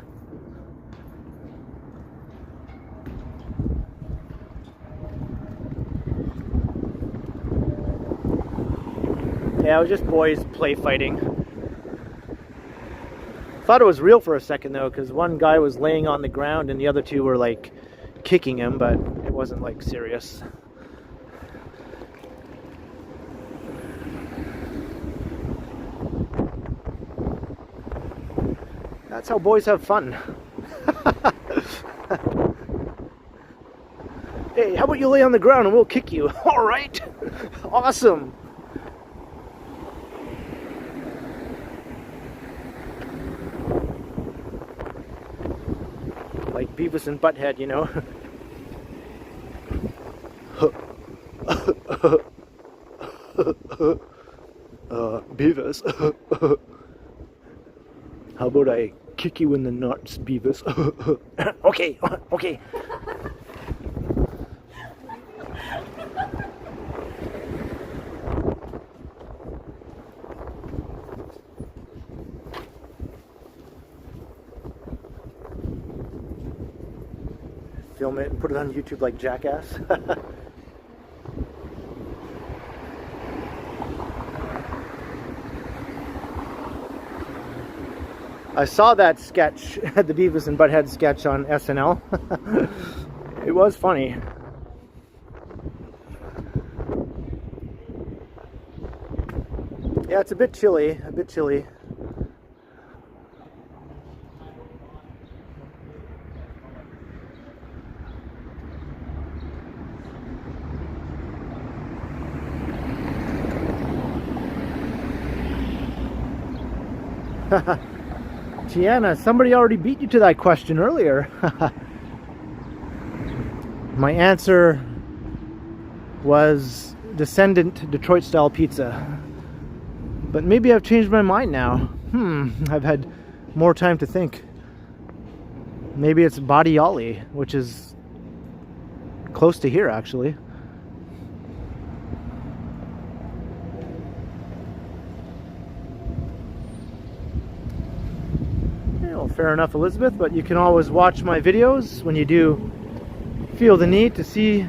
Yeah, it was just boys play fighting. Thought it was real for a second though, because one guy was laying on the ground and the other two were like kicking him, but it wasn't like serious. That's how boys have fun. Hey, how about you lay on the ground and we'll kick you? All right. Awesome. Like Beavis and Butthead, you know. Beavis. How about I kick you in the nuts, Beavis? Okay, okay. Film it and put it on YouTube like Jackass. I saw that sketch, the Beavis and Butthead sketch on SNL. It was funny. Yeah, it's a bit chilly, a bit chilly. Tiana, somebody already beat you to that question earlier. My answer was Descendant Detroit style pizza. But maybe I've changed my mind now. I've had more time to think. Maybe it's Badiali, which is close to here actually. Fair enough, Elizabeth, but you can always watch my videos when you do feel the need to see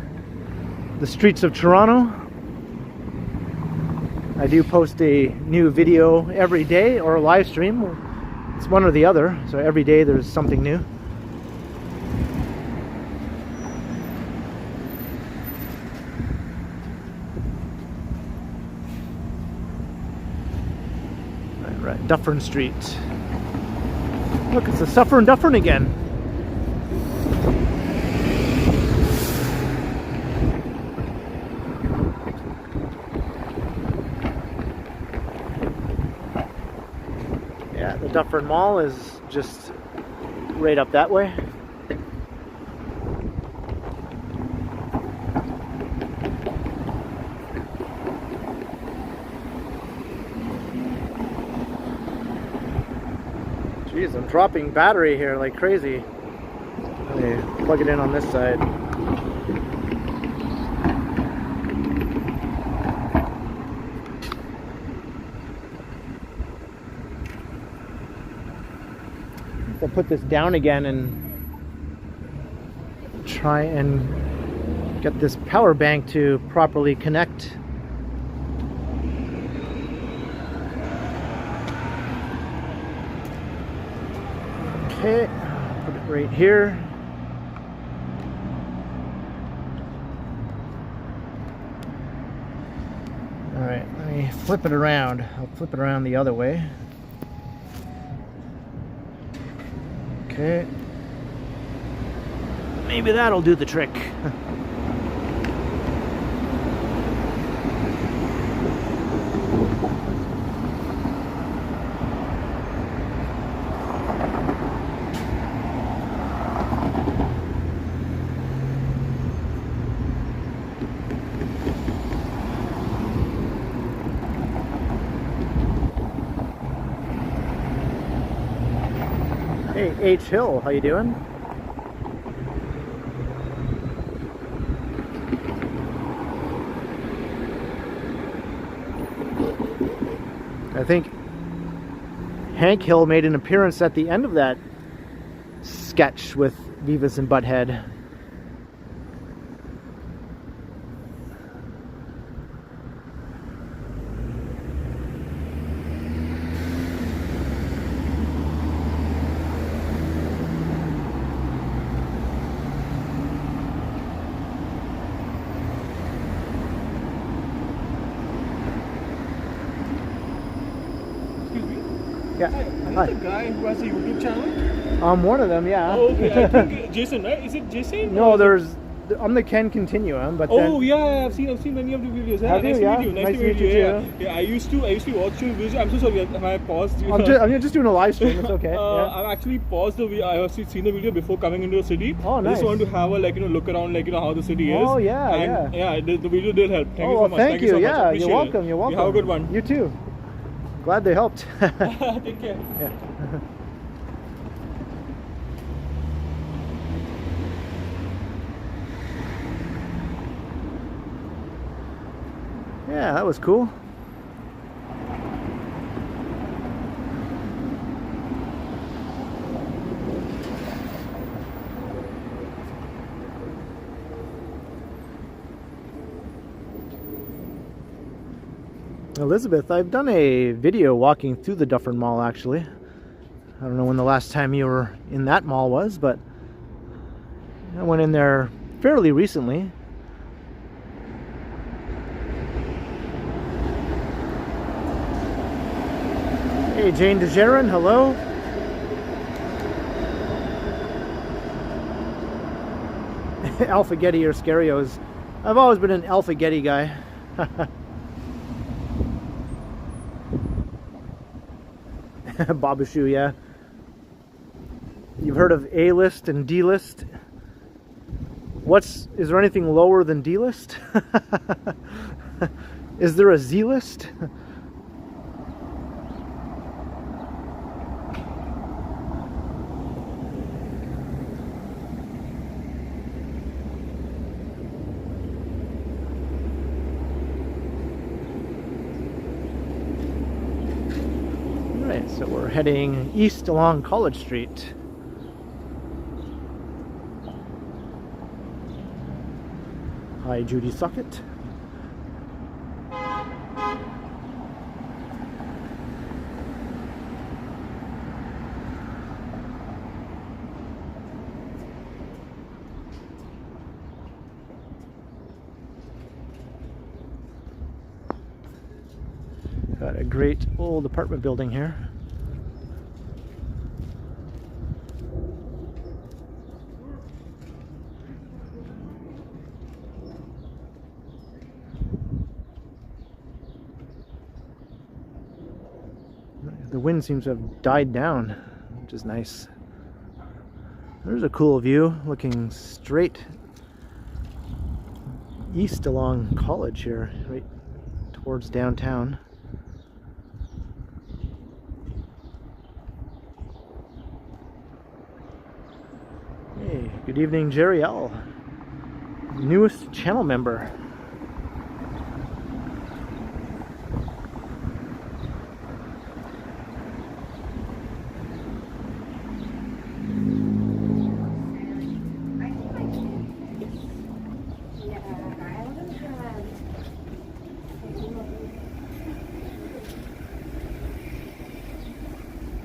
the streets of Toronto. I do post a new video every day, or a live stream. It's one or the other, so every day there's something new. Right, Dufferin Street. Look, it's the Sufferin' Dufferin again. Yeah, the Dufferin Mall is just right up that way. Jeez, I'm dropping battery here like crazy. Let me plug it in on this side. I'll put this down again and try and get this power bank to properly connect. Okay, put it right here. Alright, let me flip it around. I'll flip it around the other way. Okay. Maybe that'll do the trick. Hey, H Hill, how you doing? I think Hank Hill made an appearance at the end of that sketch with Beavis and Butthead. Yeah. Are you the guy who has a YouTube channel? I'm one of them, yeah. Oh, okay. I think Jason, right? Is it Jason? No, I'm the Ken Continuum, but Oh then, yeah, I've seen many of the videos. Have nice you? Yeah. to meet you. Nice to meet you too. Yeah. I used to watch your videos. I'm so sorry. I paused. I'm just doing a live stream. It's okay. Yeah. I've actually paused the video. I have seen the video before coming into the city. Oh, nice. I just want to have a look around how the city is. Oh yeah, and, yeah. The video did help. Thank you Oh, so much. thank you. So Yeah, much. you're welcome. You're welcome. You have a good one. You too. Glad they helped. Take care. Yeah. Yeah, that was cool. Elizabeth, I've done a video walking through the Dufferin Mall actually. I don't know when the last time you were in that mall was, but I went in there fairly recently. Hey, Jane DeGeron, hello. Alpha-Getty or Scarios. I've always been an Alpha-Getty guy. Babashu, yeah. You've heard of A-list and D-list? Is there anything lower than D-list? Is there a Z-list? So we're heading east along College Street. Hi, Judy Socket. Got a great old apartment building here. The wind seems to have died down, which is nice. There's a cool view looking straight east along College here, right towards downtown. Hey, good evening, Jerry L., newest channel member.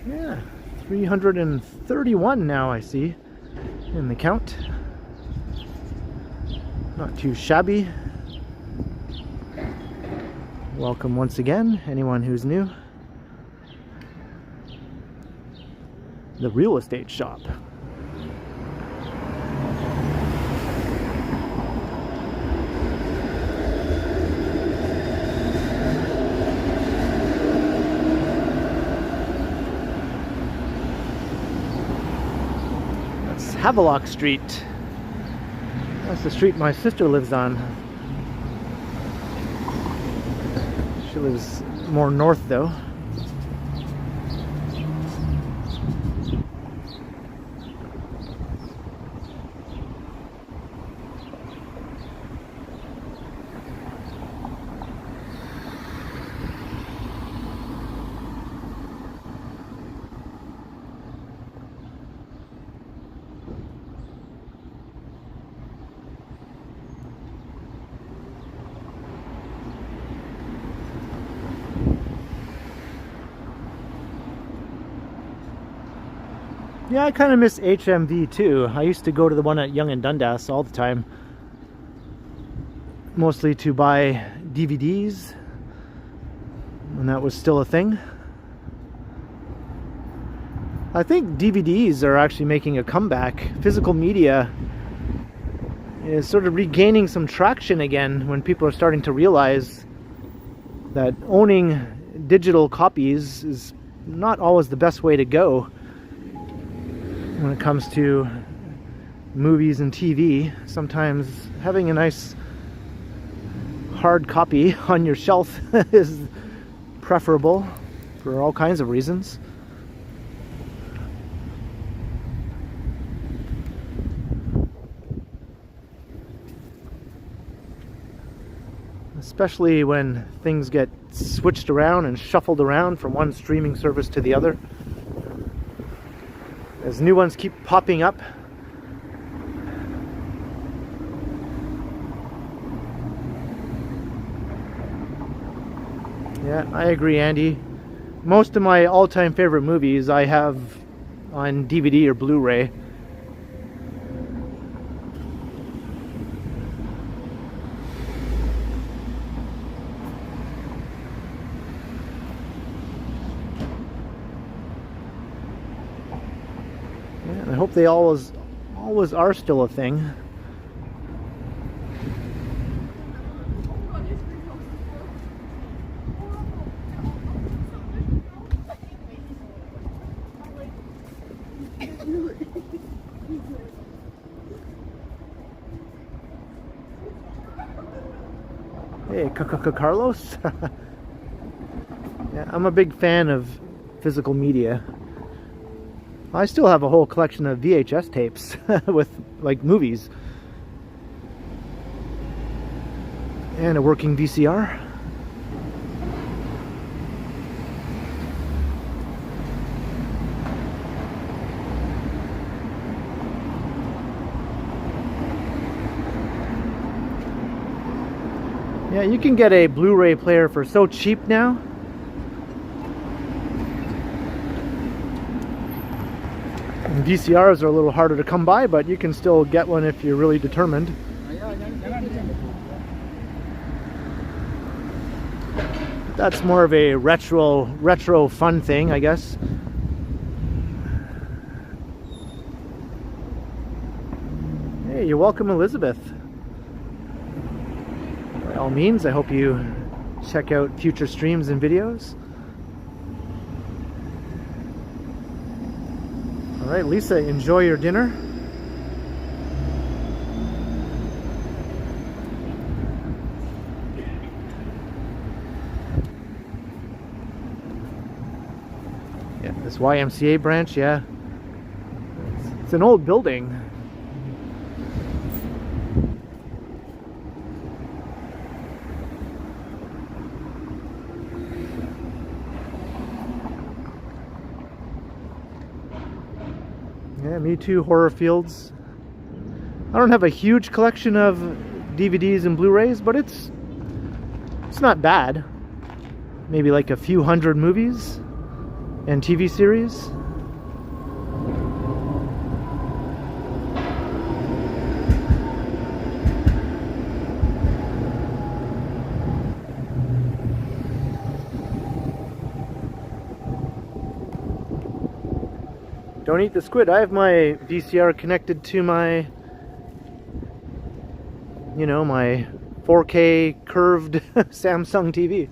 Yeah, 331 now I see in the count. Not too shabby. Welcome once again, anyone who's new. the real estate shop. That's Havelock Street. That's the street my sister lives on. She lives more north though. Yeah, I kind of miss HMV too. I used to go to the one at Yonge and Dundas all the time. Mostly to buy DVDs, when that was still a thing. I think DVDs are actually making a comeback. Physical media is sort of regaining some traction again when people are starting to realize that owning digital copies is not always the best way to go when it comes to movies and TV. Sometimes having a nice hard copy on your shelf is preferable for all kinds of reasons. Especially when things get switched around and shuffled around from one streaming service to the other. As new ones keep popping up. Yeah, I agree, Andy. Most of my all-time favorite movies I have on DVD or Blu-ray. I hope they always are still a thing. Hey, Carlos. Yeah, I'm a big fan of physical media. I still have a whole collection of VHS tapes with like movies and a working VCR. Yeah, you can get a Blu-ray player for so cheap now. And VCRs are a little harder to come by, but you can still get one if you're really determined. That's more of a retro fun thing, I guess. Hey, you're welcome, Elizabeth. By all means, I hope you check out future streams and videos. Alright, Lisa, enjoy your dinner. Yeah, this YMCA branch, yeah. It's an old building. Yeah, me too, Horror Fields. I don't have a huge collection of DVDs and Blu-rays, but it's not bad. Maybe like a few hundred movies and TV series. Don't eat the squid. I have my VCR connected to my, you know, my 4K curved Samsung TV.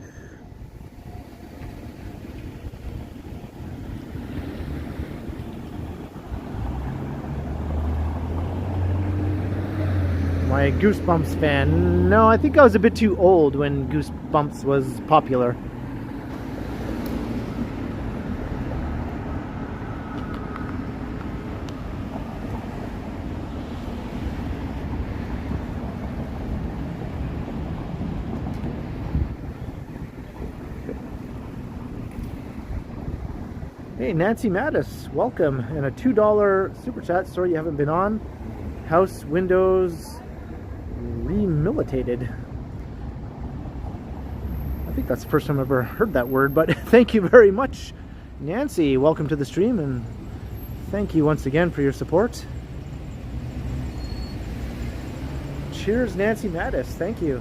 My Goosebumps fan. No, I think I was a bit too old when Goosebumps was popular. Hey, Nancy Mattis, welcome. And a $2 super chat. Sorry you haven't been on. House windows remilitated. I think that's the first time I've ever heard that word, but thank you very much, Nancy. Welcome to the stream, and thank you once again for your support. Cheers, Nancy Mattis. Thank you.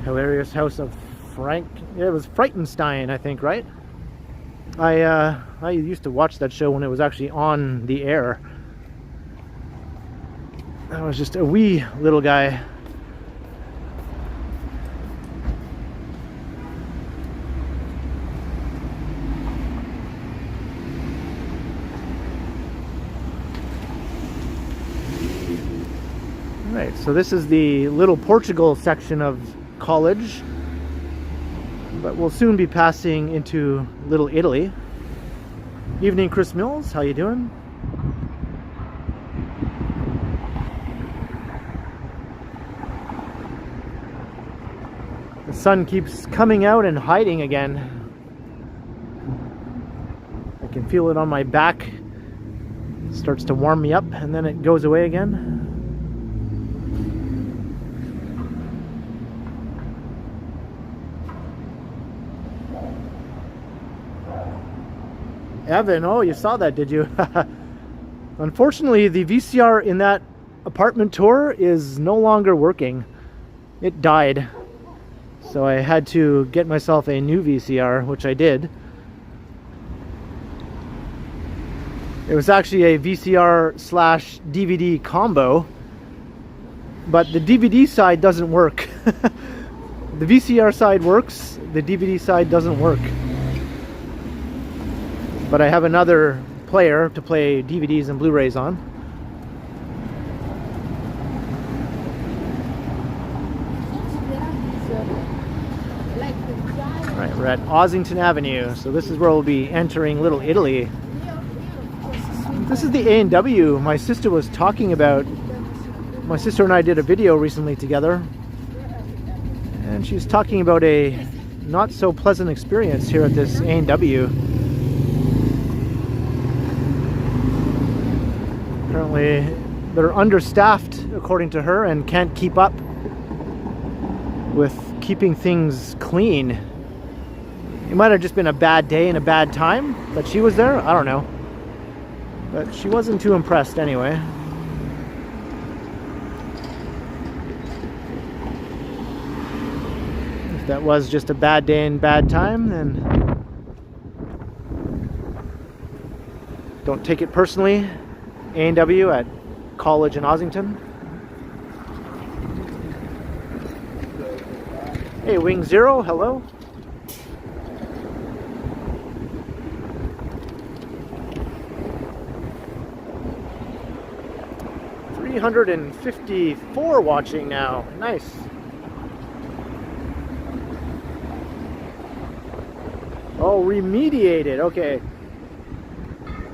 Hilarious House of Frank. Yeah, it was Frightenstein, I think, right? I used to watch that show when it was actually on the air. I was just a wee little guy. Right, so this is the little Portugal section of college, but we'll soon be passing into Little Italy. Evening, Chris Mills, how you doing? The sun keeps coming out and hiding again. I can feel it on my back. It starts to warm me up and then it goes away again. Evan, oh, you saw that, did you? Unfortunately, the VCR in that apartment tour is no longer working. It died. So I had to get myself a new VCR, which I did. It was actually a VCR/DVD combo, but the DVD side doesn't work. The VCR side works, the DVD side doesn't work. But I have another player to play DVDs and Blu-rays on. Alright, we're at Ossington Avenue, so this is where we'll be entering Little Italy. This is the A&W my sister was talking about. My sister and I did a video recently together, and she's talking about a not so pleasant experience here at this A&W. Apparently they're understaffed, according to her, and can't keep up with keeping things clean. It might have just been a bad day and a bad time that she was there. I don't know. But she wasn't too impressed anyway. If that was just a bad day and bad time, then don't take it personally. A&W at college in Ossington. Hey, Wing Zero, hello. $354 watching now. Nice. Oh, remediated. Okay.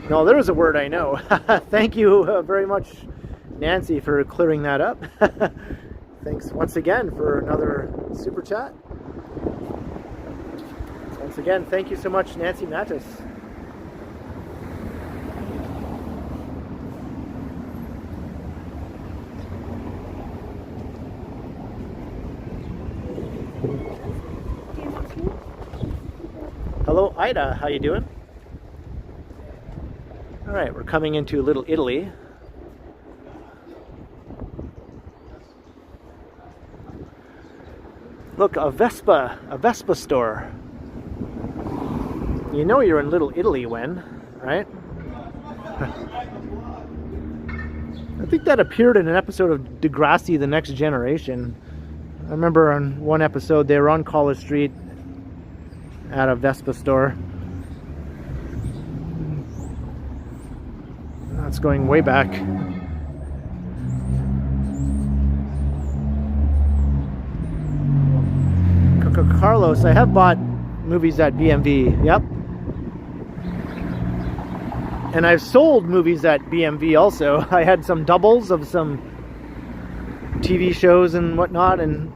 No, there is a word I know. Thank you very much, Nancy, for clearing that up. Thanks once again for another super chat. Once again, thank you so much, Nancy Mattis. Hello, Ida. How you doing? All right, we're coming into Little Italy. Look, a Vespa store. You know you're in Little Italy when, right? I think that appeared in an episode of Degrassi, The Next Generation. I remember on one episode they were on College Street at a Vespa store. That's going way back. Carlos, I have bought movies at BMV, yep. And I've sold movies at BMV also. I had some doubles of some TV shows and whatnot, and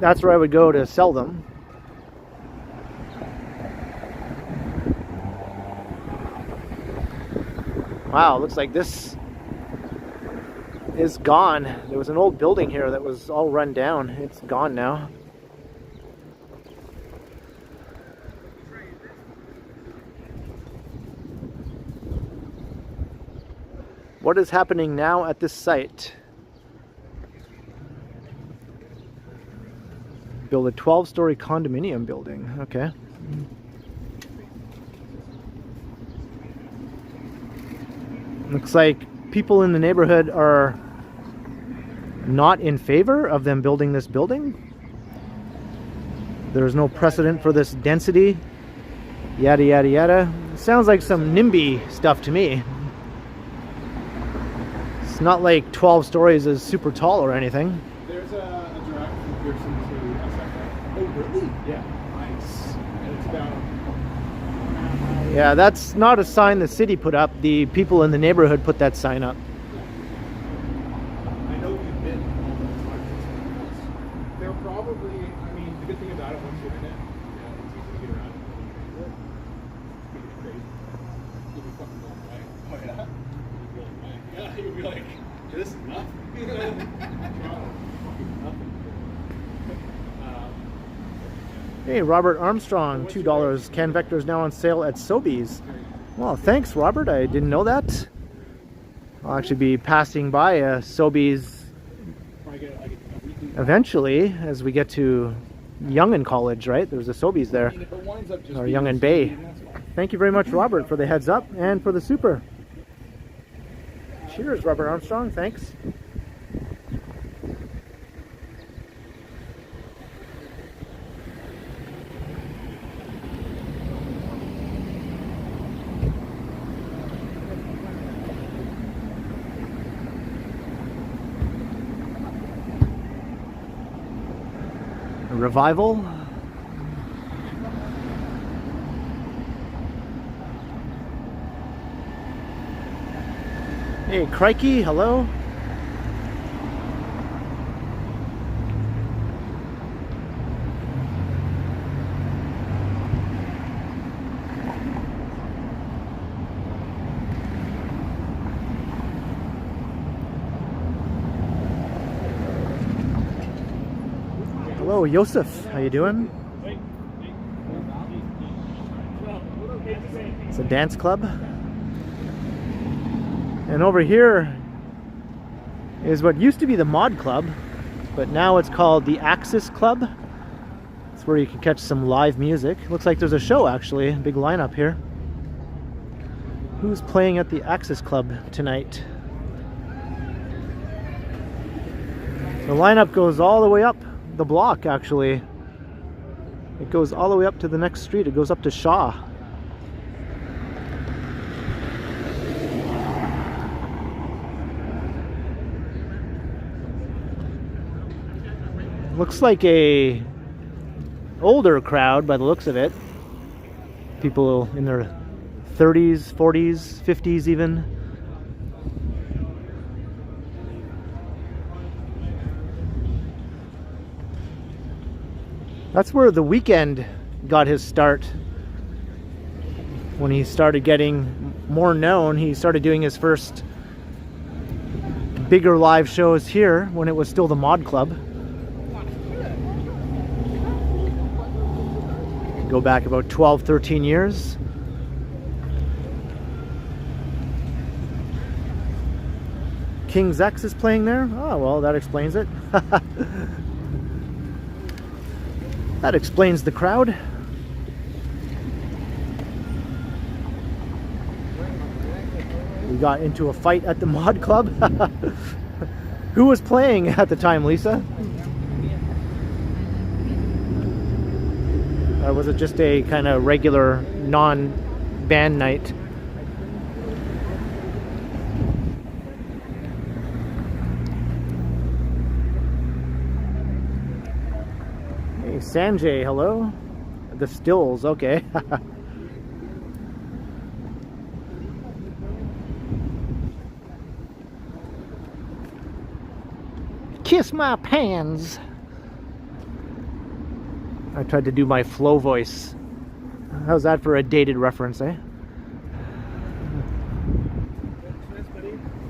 that's where I would go to sell them. Wow, looks like this is gone. There was an old building here that was all run down. It's gone now. What is happening now at this site? Build a 12-story condominium building. Okay. Looks like people in the neighborhood are not in favor of them building this building. There's no precedent for this density. Yada, yada, yada. Sounds like some NIMBY stuff to me. It's not like 12 stories is super tall or anything. There's a direct from Pearson to SFA. Oh, really? Yeah. Nice. And it's about... Yeah, that's not a sign the city put up. The people in the neighborhood put that sign up. I know we've been on those markets. They're probably, I mean, the good thing about it, once you're in it, yeah, it's easy to get around. It's crazy. You'll be fucking blown away. Oh, yeah? You'll be blown away. Yeah, you'll be like, this is nothing. Hey, Robert Armstrong, $2. Ken Vector is now on sale at Sobeys. Well, thanks, Robert. I didn't know that. I'll actually be passing by a Sobeys eventually as we get to Yonge College, right? There's a Sobeys there. Or Yonge Bay. Thank you very much, Robert, for the heads up and for the super. Cheers, Robert Armstrong. Thanks. Revival. Hey, Crikey, hello. Hello, Yosef. How you doing? It's a dance club. And over here is what used to be the Mod Club, but now it's called the Axis Club. It's where you can catch some live music. Looks like there's a show actually, big lineup here. Who's playing at the Axis Club tonight? The lineup goes all the way up the block actually. It goes all the way up to the next street. It goes up to Shaw. Looks like a older crowd by the looks of it. People in their 30s, 40s, 50s even. That's where The Weeknd got his start. When he started getting more known, he started doing his first bigger live shows here when it was still the Mod Club. Go back about 12, 13 years. King's X is playing there? Oh, well, that explains it. That explains the crowd. We got into a fight at the mod club. Who was playing at the time, Lisa? Or was it just a kind of regular non-band night? Hey, Sanjay, hello. The Stills, okay. Kiss my pants. I tried to do my flow voice. How's that for a dated reference, eh?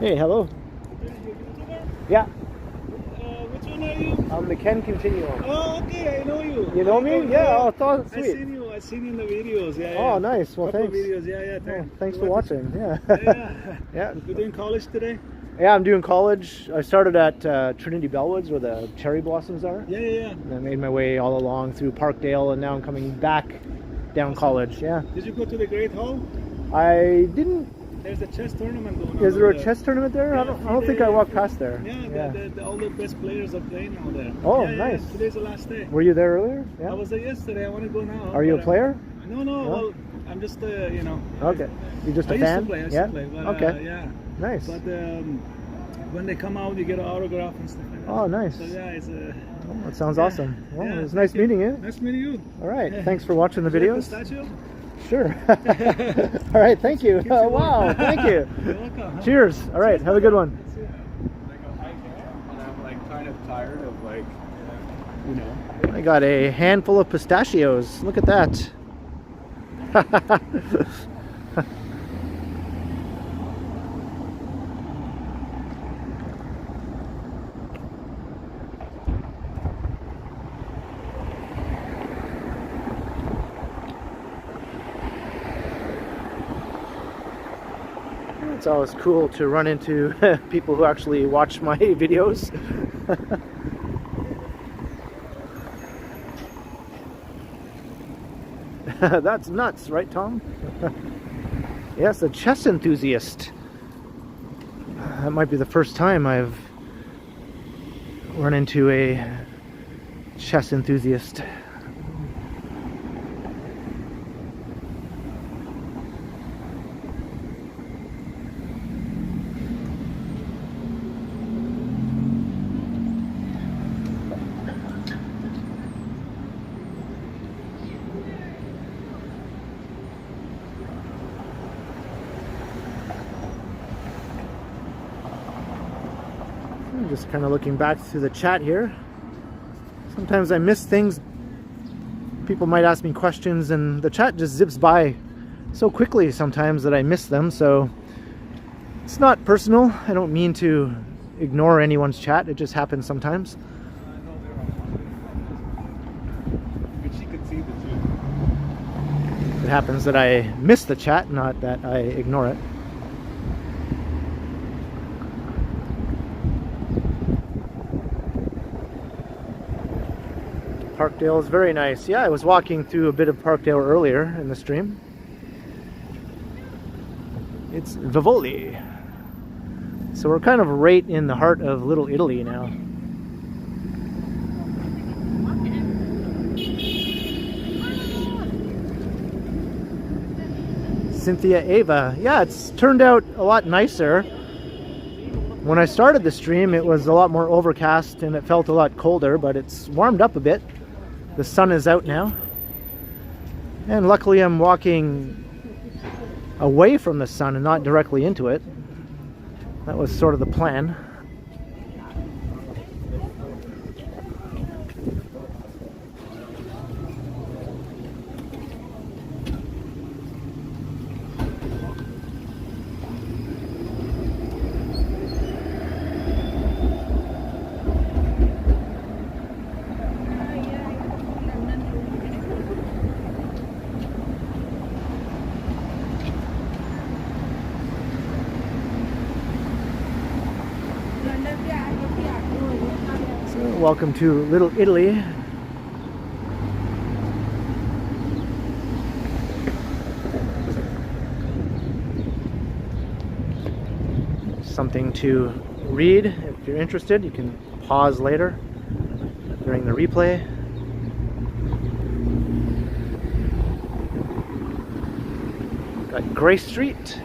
Hey, hello. Yeah. Which one are you? I'm the Ken Continuum. Oh, okay, I know you. You know me? Yeah, oh, it's I sweet. seen you in the videos. Yeah. Oh, yeah. nice. Well, Couple thanks. Videos. Yeah. Oh, thanks for watching. Yeah. Yeah. Yeah. You're doing college today? Yeah, I'm doing college. I started at Trinity Bellwoods, where the cherry blossoms are. Yeah. And I made my way all along through Parkdale, and now I'm coming back down college. Yeah. Did you go to the Great Hall? I didn't. There's a chess tournament going on. Is there a over chess tournament there? Yeah, I don't think I walked past there. Yeah, all the best players are playing now there. Oh, Yeah, nice. Today's the last day. Were you there earlier? Yeah. I was there yesterday. I want to go now. Are you a but, player? No. Well, I'm just, Okay. You just a I used fan? to play. I used yeah. to play. But, Okay. yeah. Nice. But when they come out, you get an autograph and stuff like that. Oh, nice. So yeah, it's Oh, that sounds awesome. Well, yeah, it was nice meeting you. Nice meeting you. All right. Yeah. Thanks for watching the You like videos. pistachio? Sure. All right. Thank you. Oh, wow. Thank you. You're welcome. Cheers. All right. Have a good one. And I'm like kind of tired of like, you know. I got a handful of pistachios. Look at that. It's always cool to run into people who actually watch my videos. That's nuts, right, Tom? Yes, a chess enthusiast. That might be the first time I've run into a chess enthusiast. Just kind of looking back through the chat here. Sometimes I miss things. People might ask me questions and the chat just zips by so quickly sometimes that I miss them. So it's not personal. I don't mean to ignore anyone's chat. It just happens sometimes. But she could see the two. It happens that I miss the chat, not that I ignore it. Parkdale is very nice. Yeah, I was walking through a bit of Parkdale earlier in the stream. It's Vivoli. So we're kind of right in the heart of Little Italy now. Cynthia Ava. Yeah, it's turned out a lot nicer. When I started the stream, it was a lot more overcast and it felt a lot colder, but it's warmed up a bit. The sun is out now. And luckily I'm walking away from the sun and not directly into it. That was sort of the plan. Welcome to Little Italy. something to read. If you're interested, you can pause later during the replay. Got Grace Street.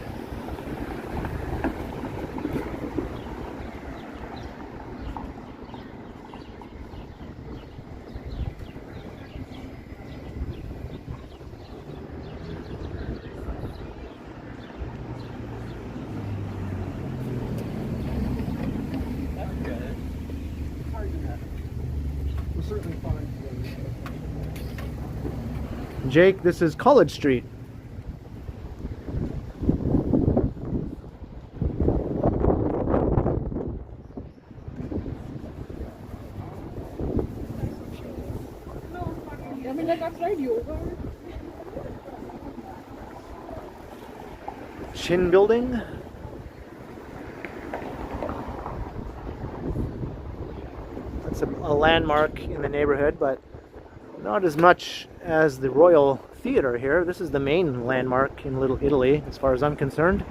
Jake, this is College Street. Chin Building. That's a landmark in the neighborhood, but not as much as the Royal Theatre here. This is the main landmark in Little Italy, as far as I'm concerned.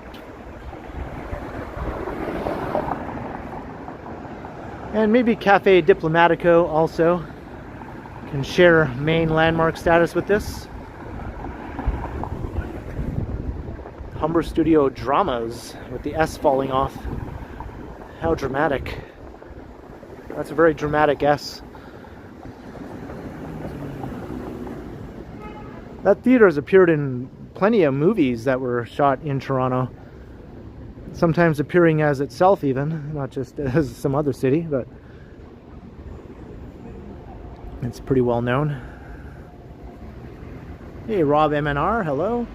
And maybe Cafe Diplomatico also can share main landmark status with this. Humber Studio Dramas with the S falling off. How dramatic. That's a very dramatic S. That theater has appeared in plenty of movies that were shot in Toronto. Sometimes appearing as itself even, not just as some other city, but it's pretty well known. Hey, Rob MNR, hello.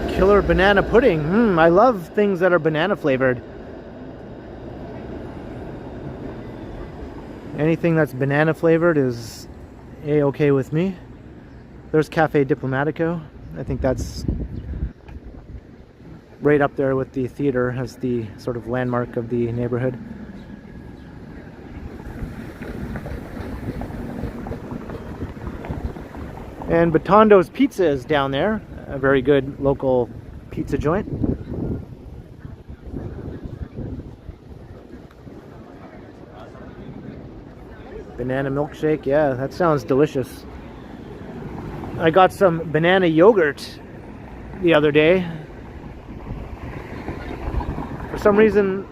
Killer banana pudding. I love things that are banana flavored. Anything that's banana flavored is a-okay with me. There's Cafe Diplomatico. I think that's right up there with the theater as the sort of landmark of the neighborhood. And Batondo's Pizza is down there. A very good local pizza joint. Banana milkshake, yeah, that sounds delicious. I got some banana yogurt the other day. For some reason,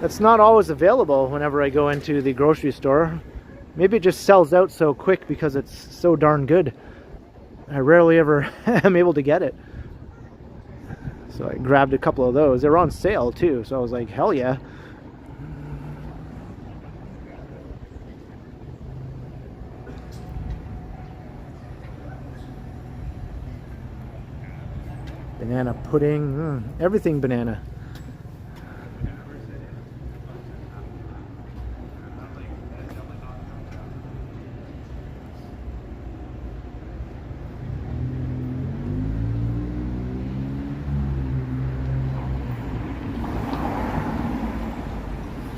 that's not always available whenever I go into the grocery store. Maybe it just sells out so quick because it's so darn good. I rarely ever am able to get it. So I grabbed a couple of those. They were on sale too, so I was like, hell yeah. Banana pudding, everything banana.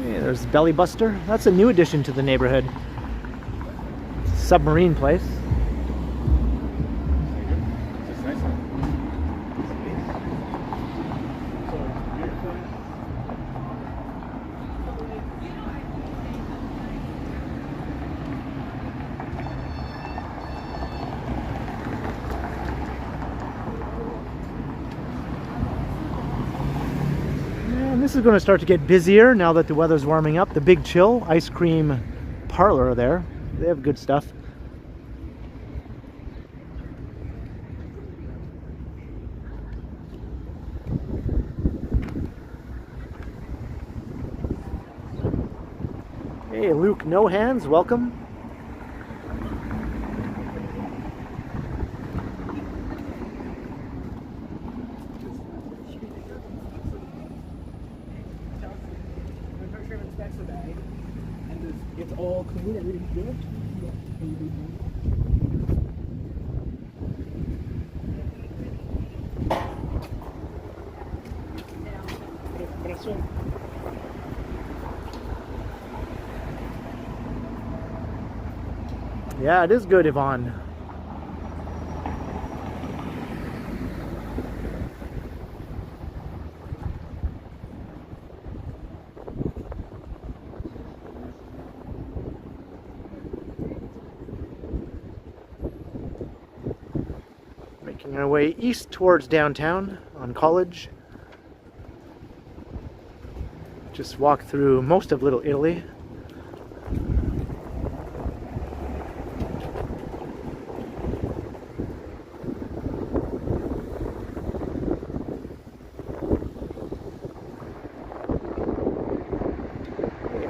There's Belly Buster. That's a new addition to the neighborhood. Submarine place. This is going to start to get busier now that the weather's warming up. The Big Chill ice cream parlor there. They have good stuff. Hey, Luke No Hands, welcome. It's all clean, everything's good. Yeah, it is good, Yvonne. Making our way east towards downtown on College. Just walked through most of Little Italy.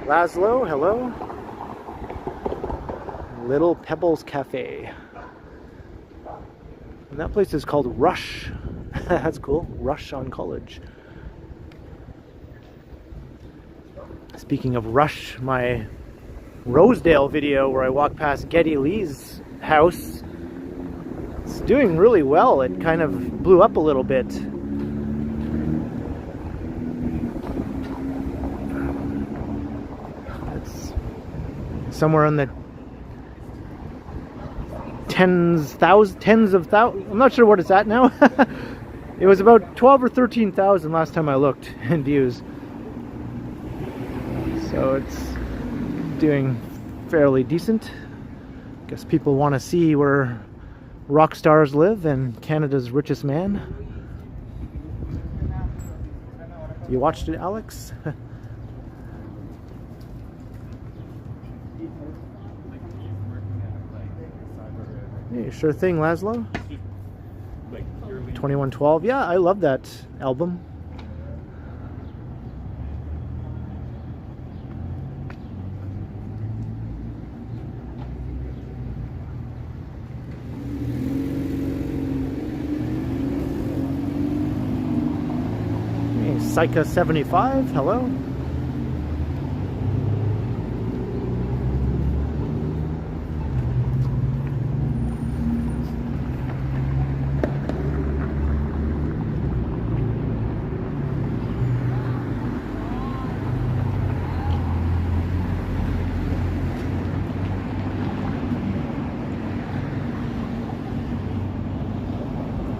Laszlo, hello. Little Pebbles Cafe. And that place is called Rush. That's cool. Rush on College. Speaking of Rush, my Rosedale video where I walk past Geddy Lee's house, it's doing really well. It kind of blew up a little bit. It's somewhere in the tens of thousands. I'm not sure what it's at now. It was about 12 or 13,000 last time I looked in views. So it's doing fairly decent. Guess people want to see where rock stars live and Canada's richest man. You watched it, Alex? Hey, sure thing, Laszlo. 2112. Yeah, I love that album. Psycha 75, hello.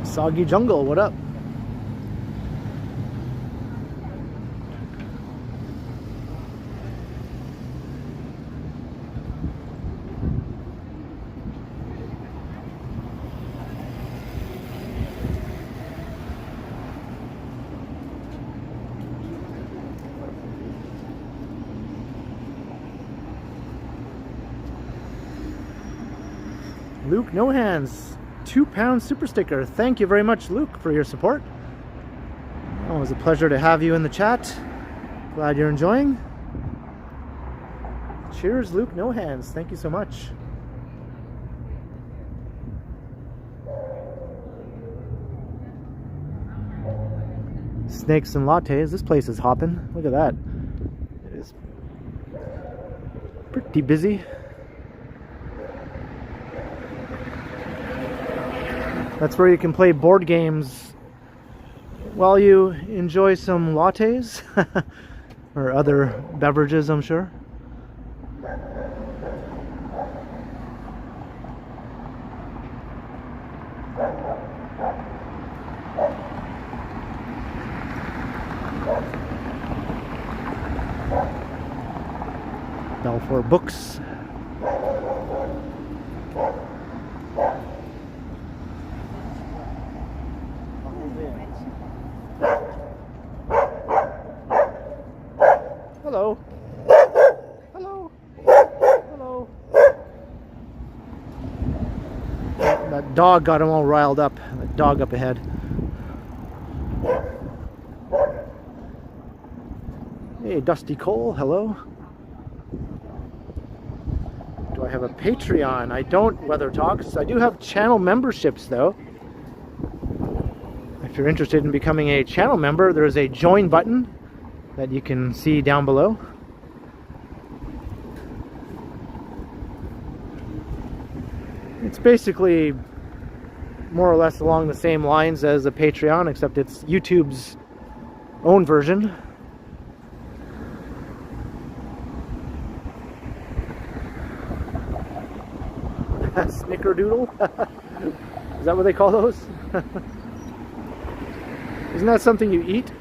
Soggy Jungle, what up? Luke No Hands, £2 super sticker. Thank you very much, Luke, for your support. Always a pleasure to have you in the chat. Glad you're enjoying. Cheers, Luke No Hands. Thank you so much. Snakes and lattes. This place is hopping. Look at that. It is pretty busy. That's where you can play board games while you enjoy some lattes or other beverages, I'm sure. Balfour Books. Hello. Hello. Hello. That dog got him all riled up. That dog up ahead. Hey, Dusty Cole. Hello. Do I have a Patreon? I don't, Weather Talks. I do have channel memberships, though. If you're interested in becoming a channel member, there's a join button that you can see down below. It's basically more or less along the same lines as a Patreon, except it's YouTube's own version. Snickerdoodle? Is that what they call those? Isn't that something you eat?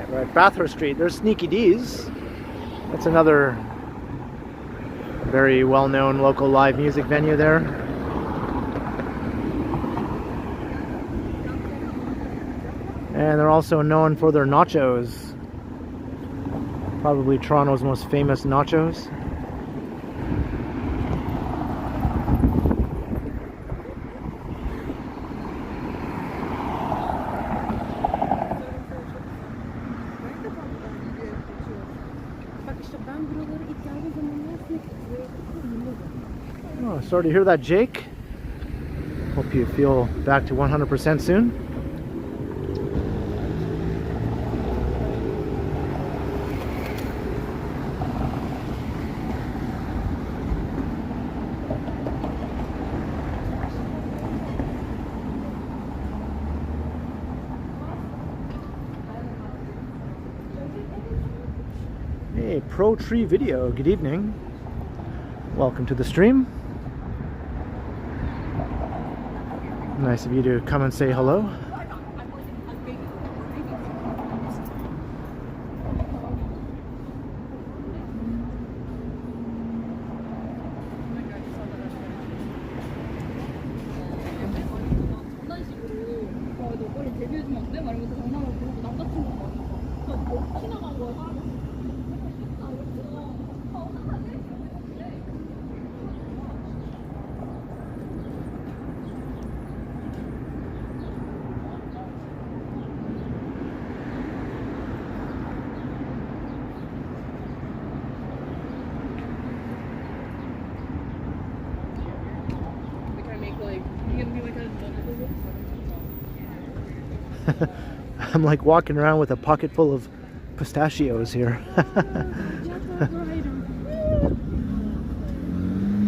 We're at Bathurst Street. There's Sneaky D's. That's another very well-known local live music venue there. And they're also known for their nachos. Probably Toronto's most famous nachos. Oh, sorry to hear that, Jake. Hope you feel back to 100% soon. Hey, Pro Tree Video, good evening. Welcome to the stream. Nice of you to come and say hello. I'm like walking around with a pocket full of pistachios here.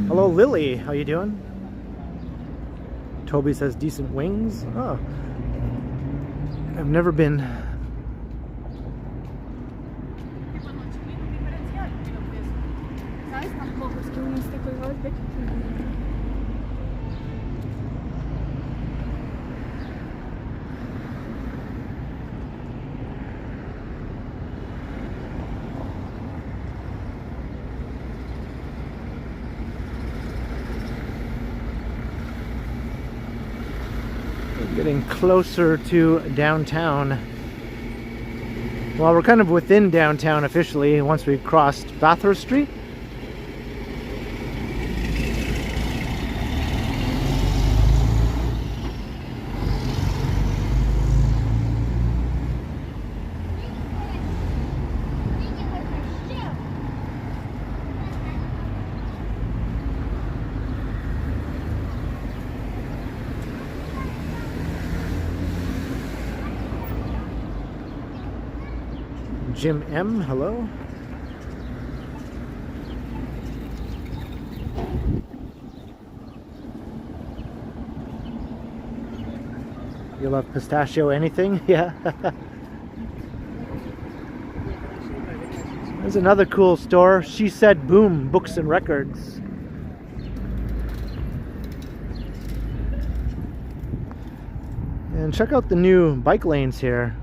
Hello, Lily. How you doing? Toby says decent wings. Oh, I've never been. Getting closer to downtown. Well, we're kind of within downtown officially once we've crossed Bathurst Street. Jim M, hello. You love pistachio anything? Yeah. There's another cool store. She Said Boom Books and Records. And check out the new bike lanes here.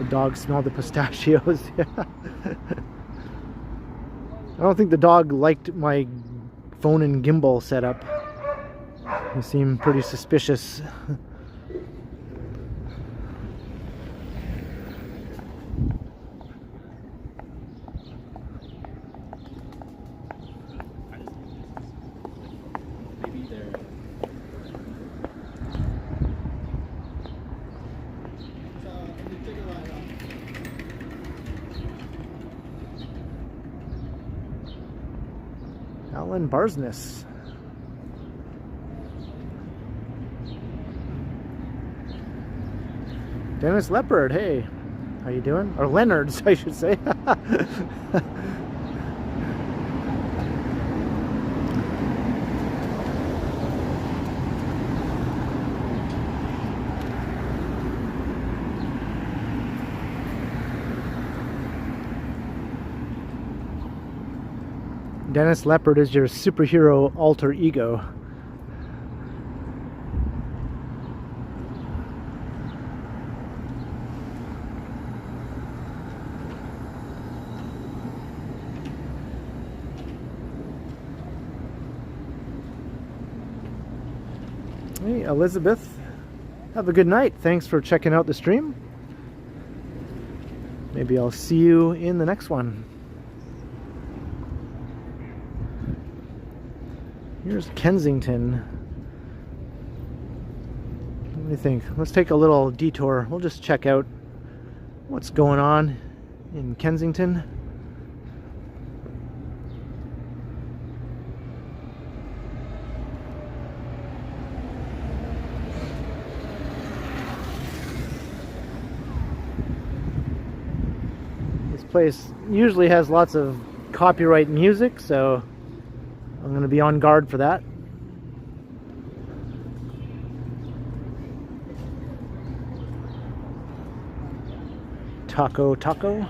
Dog smelled the pistachios. Yeah. I don't think the dog liked my phone and gimbal setup. He seemed pretty suspicious. Alan Barsness. Dennis Leopard, hey, how you doing? Or Leonard's, I should say. Dennis Leopard is your superhero alter ego. Hey, Elizabeth. Have a good night. Thanks for checking out the stream. Maybe I'll see you in the next one. Here's Kensington. What do you think? Let's take a little detour. We'll just check out what's going on in Kensington. This place usually has lots of copyright music, so I'm going to be on guard for that. Taco Taco.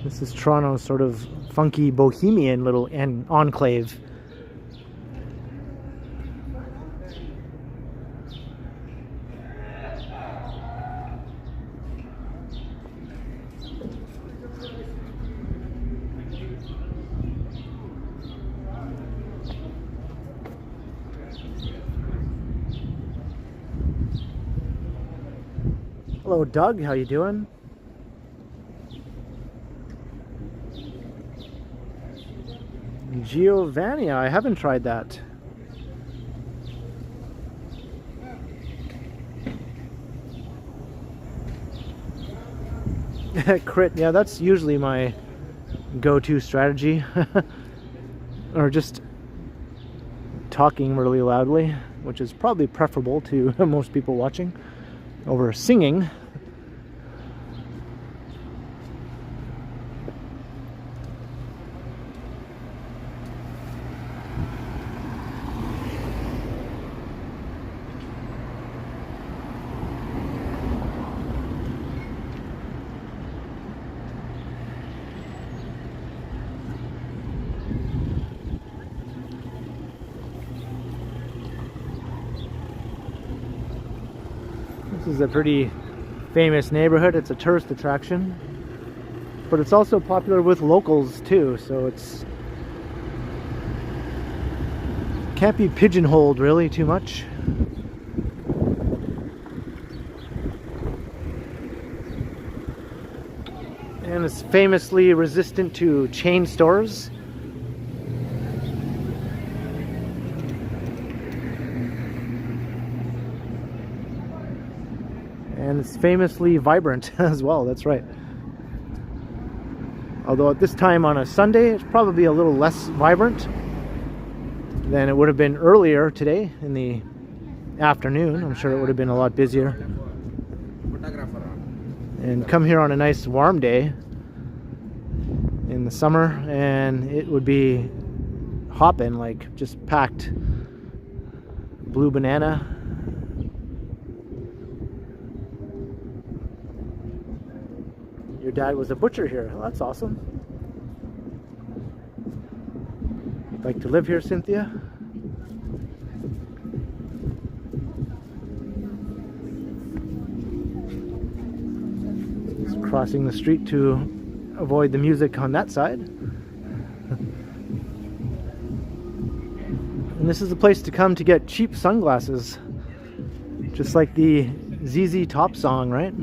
This is Toronto's sort of funky bohemian little enclave. Hello Doug, how you doing? Giovanni, I haven't tried that. Crit, yeah, that's usually my go-to strategy. Or just talking really loudly, which is probably preferable to most people watching over singing. This is a pretty famous neighborhood. It's a tourist attraction, but it's also popular with locals too, so it's can't be pigeonholed really too much. And it's famously resistant to chain stores. And it's famously vibrant as well, that's right. Although at this time on a Sunday, it's probably a little less vibrant than it would have been earlier today in the afternoon. I'm sure it would have been a lot busier. And come here on a nice warm day in the summer and it would be hopping, like just packed. Blue banana. Your dad was a butcher here. Well, that's awesome. You'd like to live here, Cynthia? Just crossing the street to avoid the music on that side. And this is the place to come to get cheap sunglasses. Just like the ZZ Top song, right?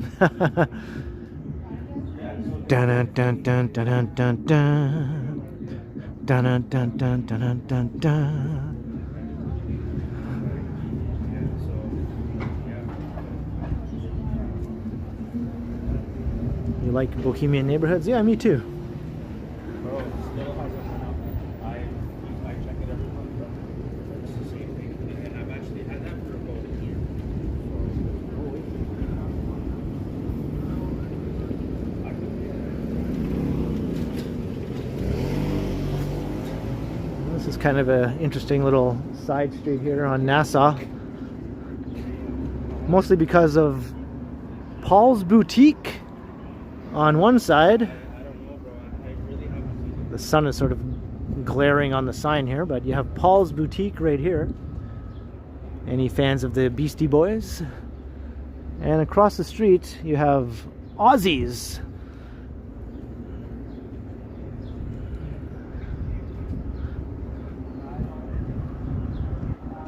Dun dun dun dun dun dun dun dun dun dun dun dun dun. like bohemian neighborhoods. Yeah, me too. Oh, it still hasn't went up. I check it every month, but it's the same thing. And I've actually had that for about a year. This is kind of an interesting little side street here on Nassau. Mostly because of Paul's Boutique on one side. The sun is sort of glaring on the sign here, but you have Paul's Boutique right here. Any fans of the Beastie Boys? And across the street you have Aussies.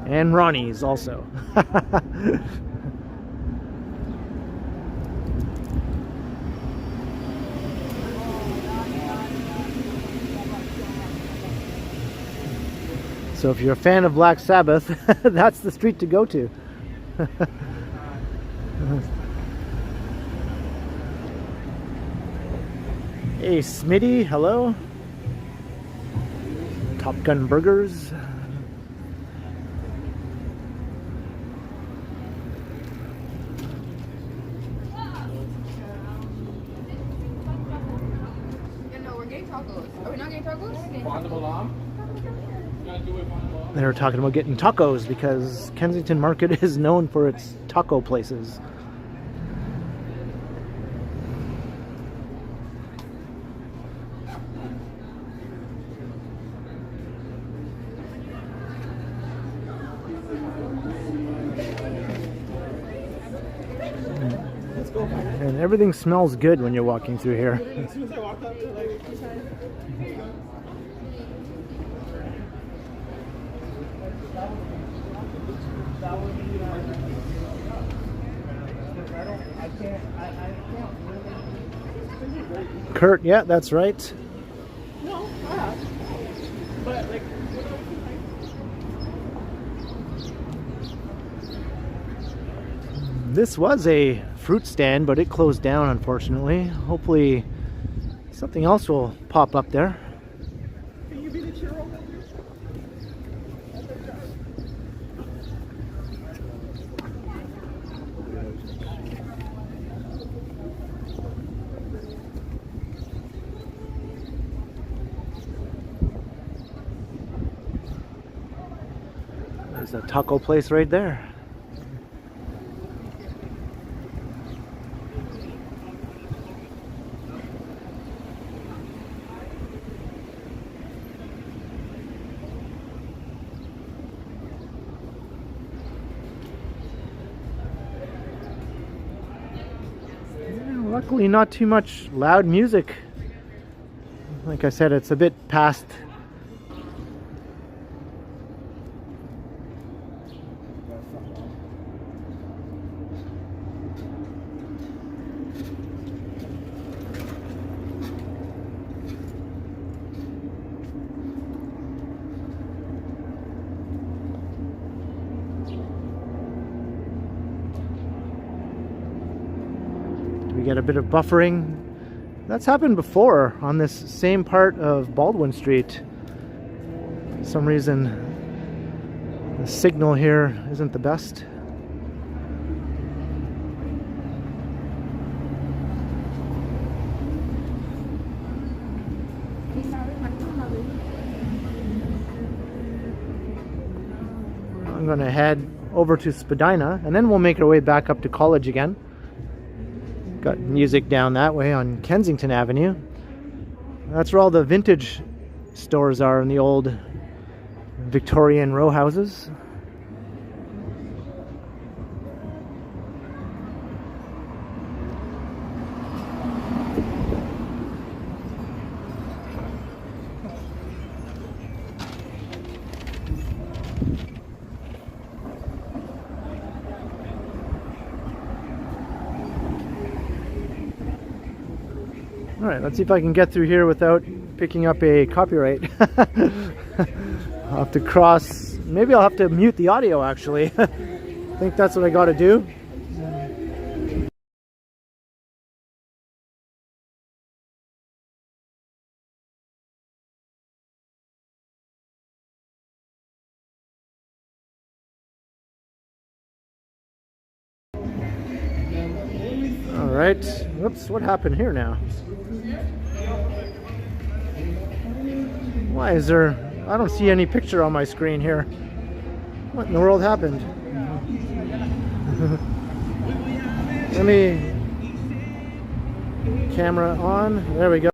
And Ronnie's also. So if you're a fan of Black Sabbath, that's the street to go to. Hey Smitty, hello. Top Gun Burgers. They were talking about getting tacos because Kensington Market is known for its taco places. And everything smells good when you're walking through here. As soon as I walked up to like Kurt, yeah, that's right. No, but like. This was a fruit stand, but it closed down, unfortunately. Hopefully something else will pop up there. Can you be the churro? There's a taco place right there. Luckily not too much loud music. Like I said, it's a bit past get a bit of buffering. That's happened before on this same part of Baldwin Street. For some reason the signal here isn't the best. I'm gonna head over to Spadina and then we'll make our way back up to College again. Got music down that way on Kensington Avenue. That's where all the vintage stores are in the old Victorian row houses. Alright, let's see if I can get through here without picking up a copyright. I'll have to cross, maybe I'll have to mute the audio actually. I think that's what I gotta do. right. Whoops, what happened here now? Why is there... I don't see any picture on my screen here. What in the world happened? Let me... Camera on. There we go.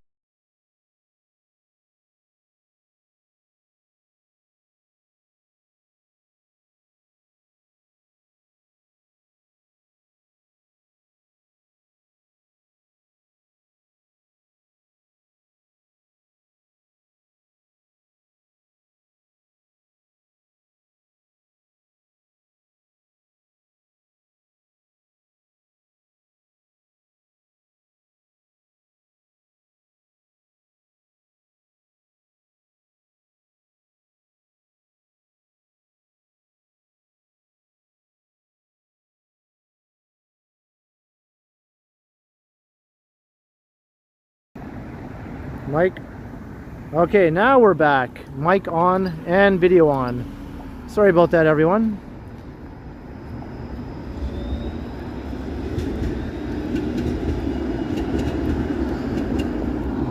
Mic. Okay, now we're back. Mic on and video on. Sorry about that, everyone.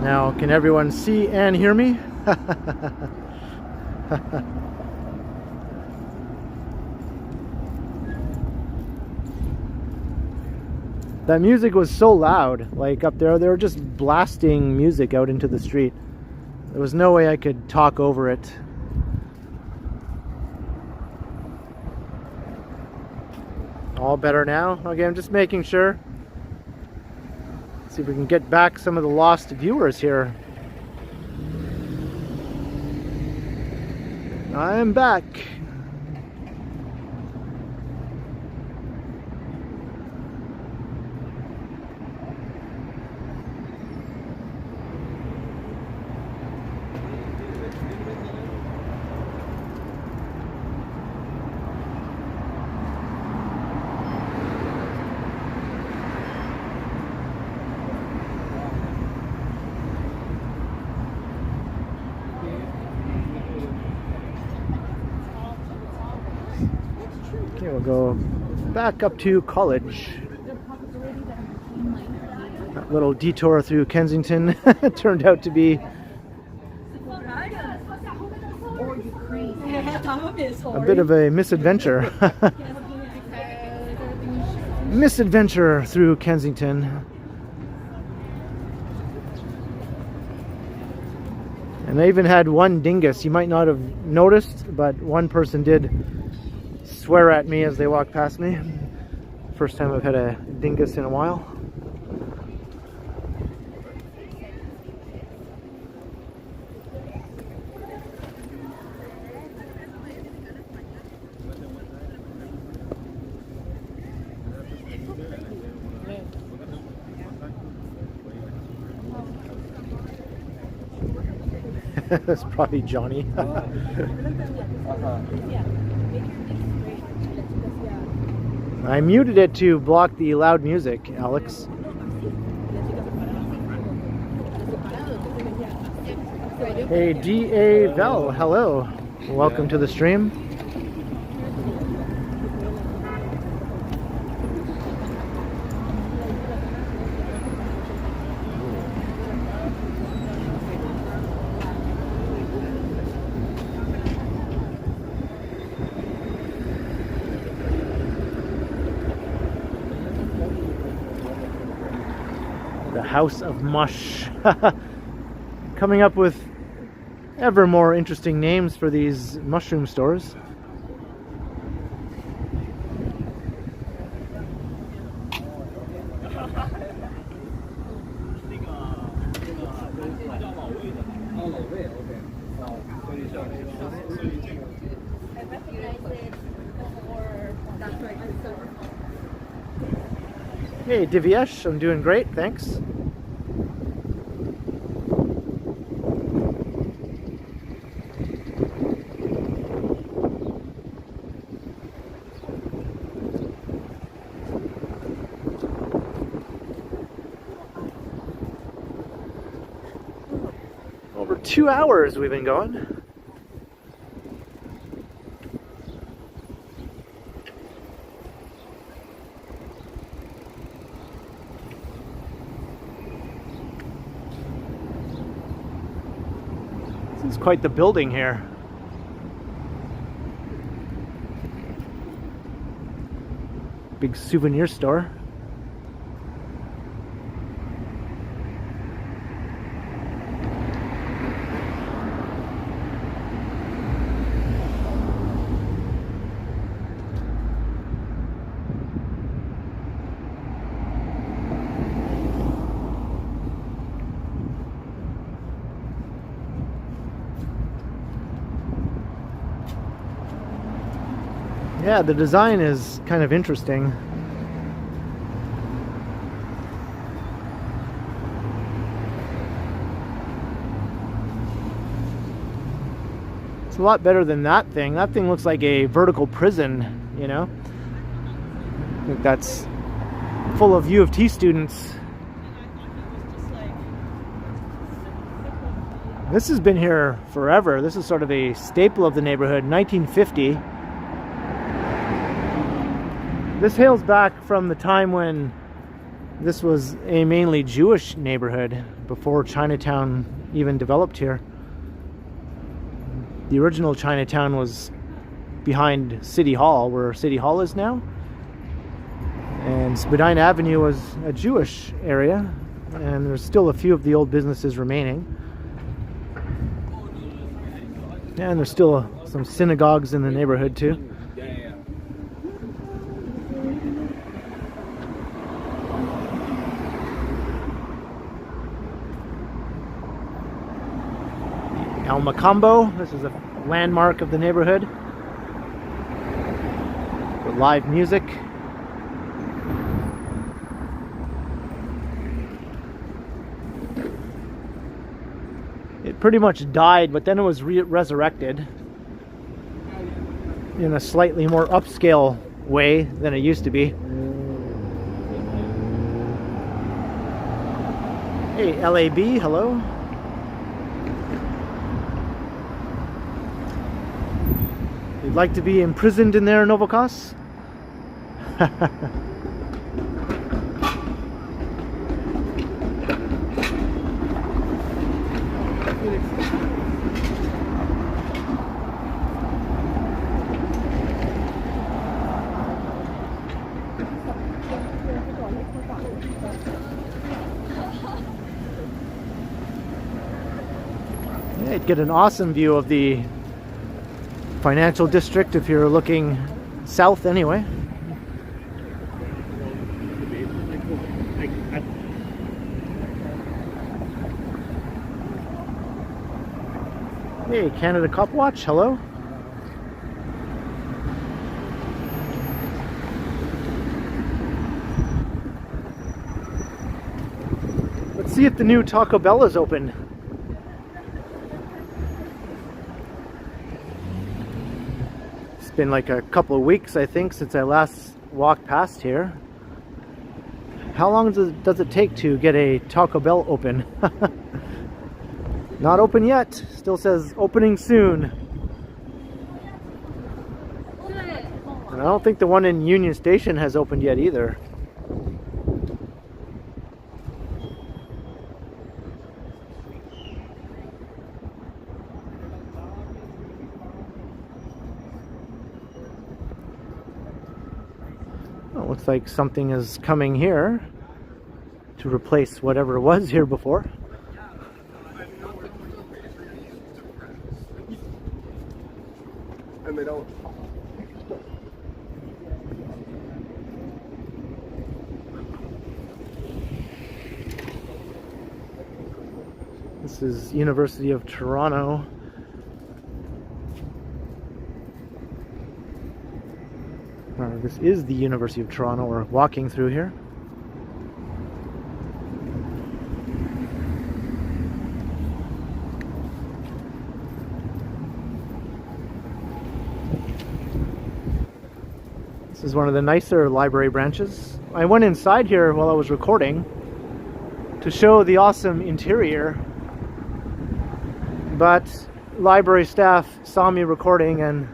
Now, can everyone see and hear me? That music was so loud, like up there, they were just blasting music out into the street. There was no way I could talk over it. All better now? Okay, I'm just making sure. See if we can get back some of the lost viewers here. I'm back. Okay, we'll go back up to College. That little detour through Kensington turned out to be a bit of a misadventure. Misadventure through Kensington. And I even had one dingus. You might not have noticed, but one person did swear at me as they walked past me. First time I've had a dingus in a while. That's probably Johnny. I muted it to block the loud music, Alex. Hey, D.A. Vel, hello. Welcome to the stream. House of Mush. Coming up with ever more interesting names for these mushroom stores. Hey Divyesh, I'm doing great, thanks. Over 2 hours we've been going. quite the building here. Big souvenir store. Yeah, the design is kind of interesting. It's a lot better than that thing. That thing looks like a vertical prison, you know? I think that's full of U of T students. This has been here forever. This is sort of a staple of the neighborhood, 1950. This hails back from the time when this was a mainly Jewish neighborhood, before Chinatown even developed here. The original Chinatown was behind City Hall, where City Hall is now. And Spadina Avenue was a Jewish area, and there's still a few of the old businesses remaining. And there's still some synagogues in the neighborhood too. El Macambo, this is a landmark of the neighborhood for live music. It pretty much died, but then it was resurrected in a slightly more upscale way than it used to be. Hey, LAB, hello. You'd like to be imprisoned in there, Novokos? Yeah, you'd get an awesome view of the financial district if you're looking south anyway. Hey, Canada Cop Watch, hello. Let's see if the new Taco Bell is open. It's been like a couple of weeks, I think, since I last walked past here. How long does it take to get a Taco Bell open? Not open yet. Still says opening soon. And I don't think the one in Union Station has opened yet either. Oh, looks like something is coming here to replace whatever was here before. And they don't. This is University of Toronto. This is the University of Toronto we're walking through here. This is one of the nicer library branches. I went inside here while I was recording to show the awesome interior, but library staff saw me recording and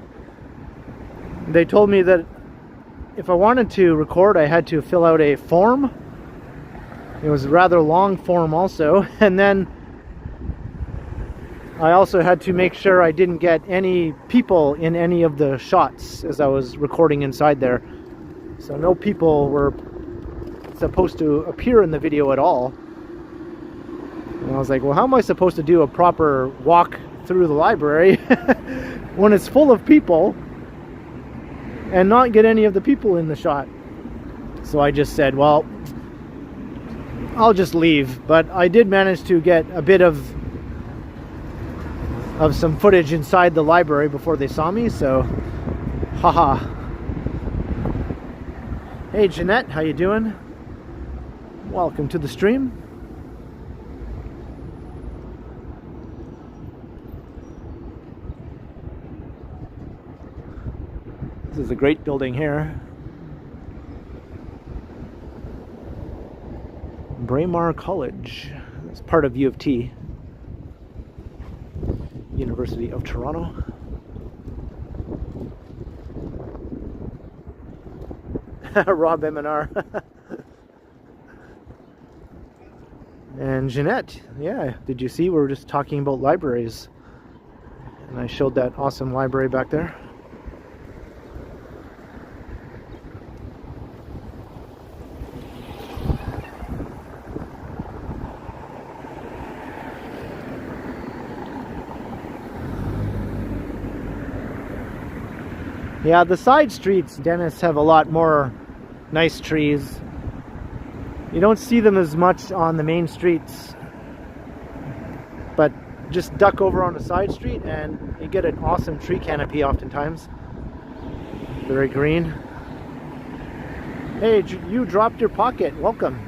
they told me that if I wanted to record, I had to fill out a form. It was a rather long form also, and then I also had to make sure I didn't get any people in any of the shots as I was recording inside there. So no people were supposed to appear in the video at all. And I was like, well, how am I supposed to do a proper walk through the library when it's full of people and not get any of the people in the shot? So I just said, well, I'll just leave. But I did manage to get a bit of some footage inside the library before they saw me, so haha. Hey Jeanette, how you doing? Welcome to the stream. This is a great building here. Braemar College. It's part of U of T. University of Toronto. Rob M&R. And Jeanette, yeah, did you see we were just talking about libraries? And I showed that awesome library back there. Yeah, the side streets, Dennis, have a lot more nice trees. You don't see them as much on the main streets, but just duck over on a side street and you get an awesome tree canopy oftentimes. Very green. Hey, you dropped your pocket. Welcome.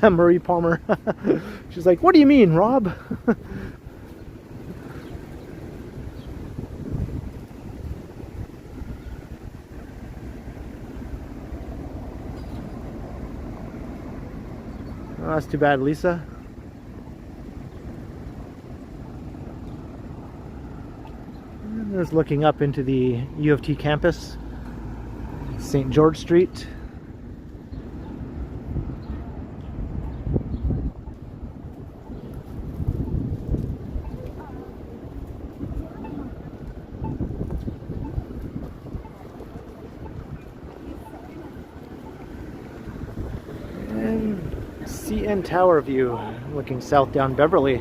Marie Palmer. She's like, what do you mean, Rob? Oh, that's too bad, Lisa. And there's looking up into the U of T campus, St. George Street. CN Tower view, looking south down Beverly.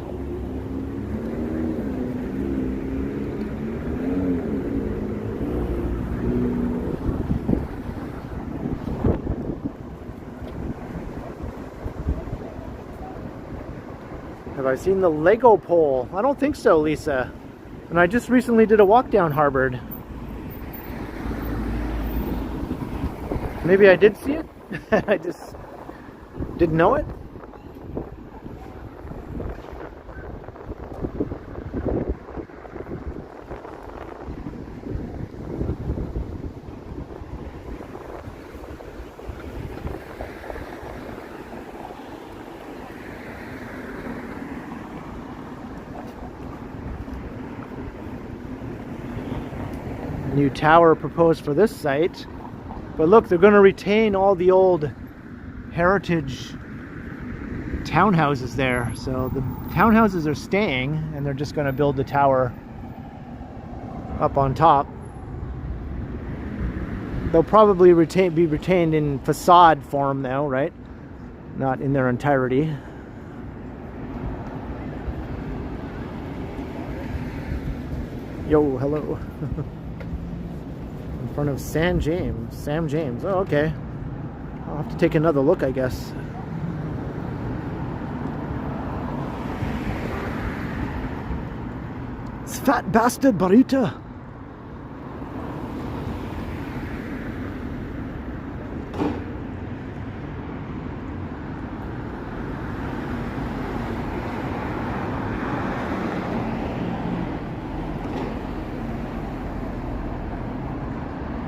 Have I seen the Lego pole? I don't think so, Lisa. And I just recently did a walk down Harvard. Maybe I did see it? I just didn't know it? New tower proposed for this site. But look, they're going to retain all the old heritage townhouses there. So the townhouses are staying, and they're just going to build the tower up on top. They'll probably be retained in facade form though, right? Not in their entirety. Yo, hello. In front of Sam James. Oh, okay. I'll have to take another look, I guess. It's fat bastard burrito.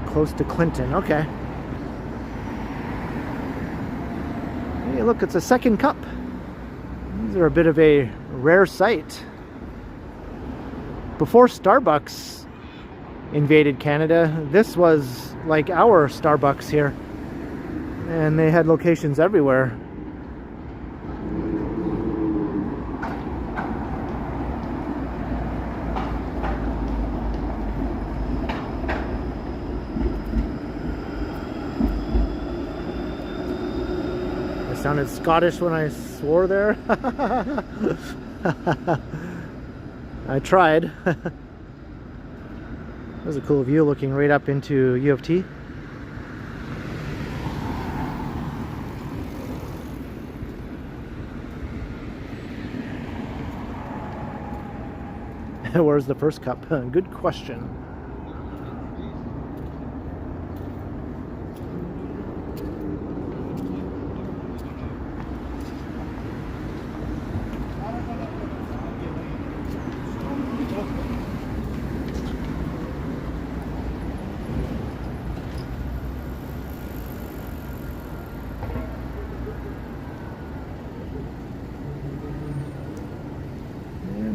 Close to Clinton, okay. Hey, look, it's a second cup. These are a bit of a rare sight. Before Starbucks invaded Canada. This was like our Starbucks here, and they had locations everywhere. I sounded Scottish when I swore there. I tried. That was a cool view looking right up into U of T. Where's the first cup? Good question.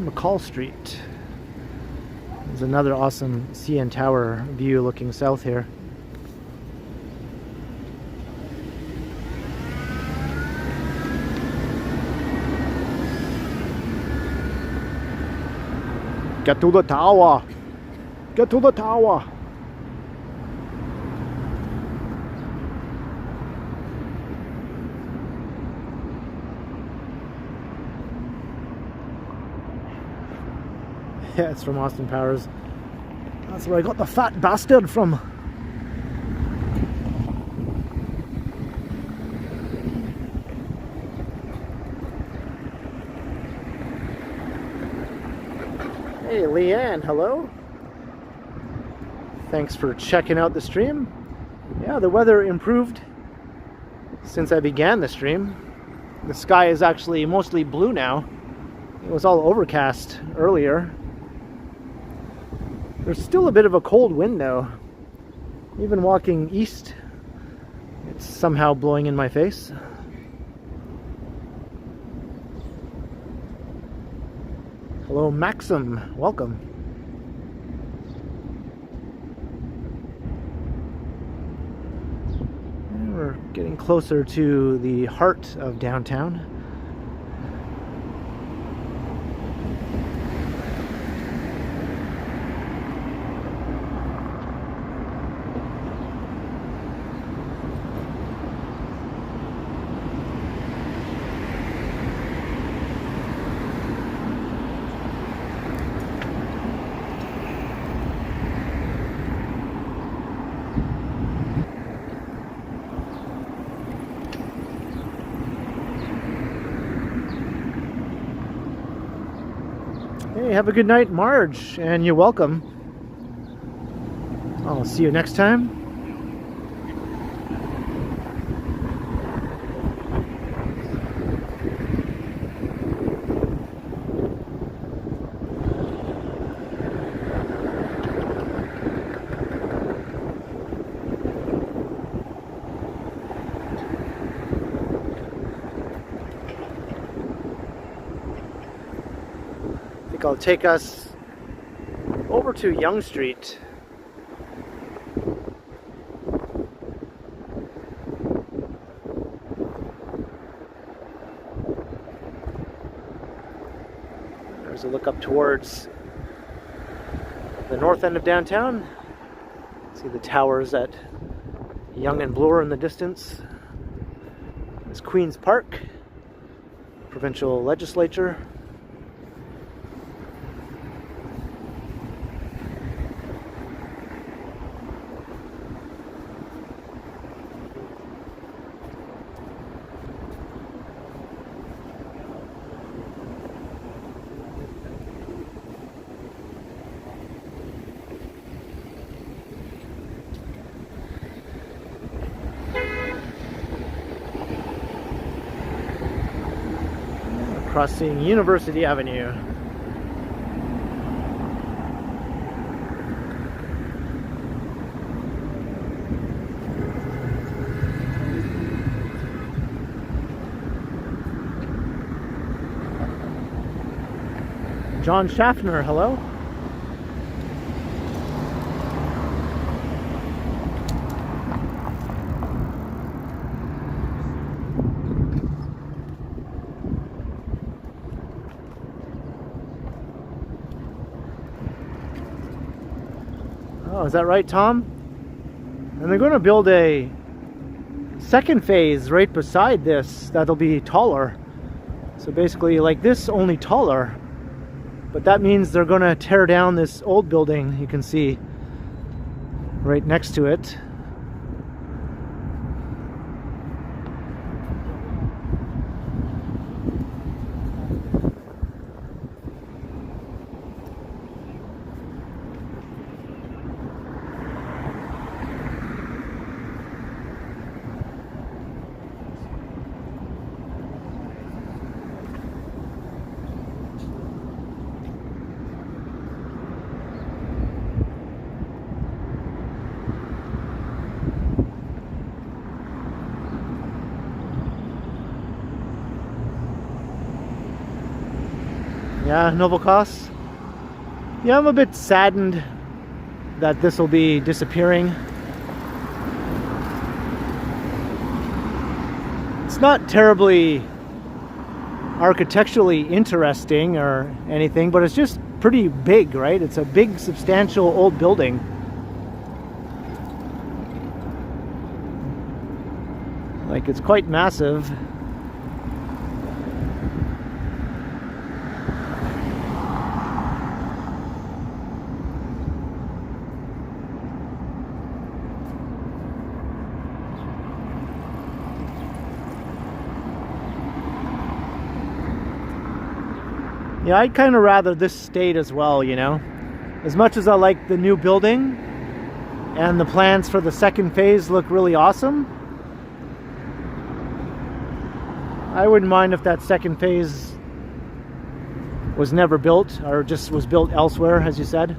McCall Street. There's another awesome CN Tower view looking south here. Get to the tower! Get to the tower! Yeah, it's from Austin Powers. That's where I got the fat bastard from. Hey, Leanne, hello. Thanks for checking out the stream. Yeah, the weather improved since I began the stream. The sky is actually mostly blue now. It was all overcast earlier. There's still a bit of a cold wind though. Even walking east, it's somehow blowing in my face. Hello Maxim, welcome. And we're getting closer to the heart of downtown. Hey, have a good night, Marge, and you're welcome. I'll see you next time. I'll take us over to Yonge Street. There's a look up towards the north end of downtown. See the towers at Yonge and Bloor in the distance. There's Queen's Park, provincial legislature. Crossing University Avenue. John Schaffner, hello. Oh, is that right, Tom? And they're going to build a second phase right beside this that'll be taller. So basically like this, only taller. But that means they're going to tear down this old building you can see right next to it. Yeah, Novelcos. Yeah, I'm a bit saddened that this will be disappearing. It's not terribly architecturally interesting or anything, but it's just pretty big, right? It's a big, substantial old building. Like, it's quite massive. Yeah, I'd kind of rather this stayed as well, you know. As much as I like the new building and the plans for the second phase look really awesome, I wouldn't mind if that second phase was never built or just was built elsewhere, as you said.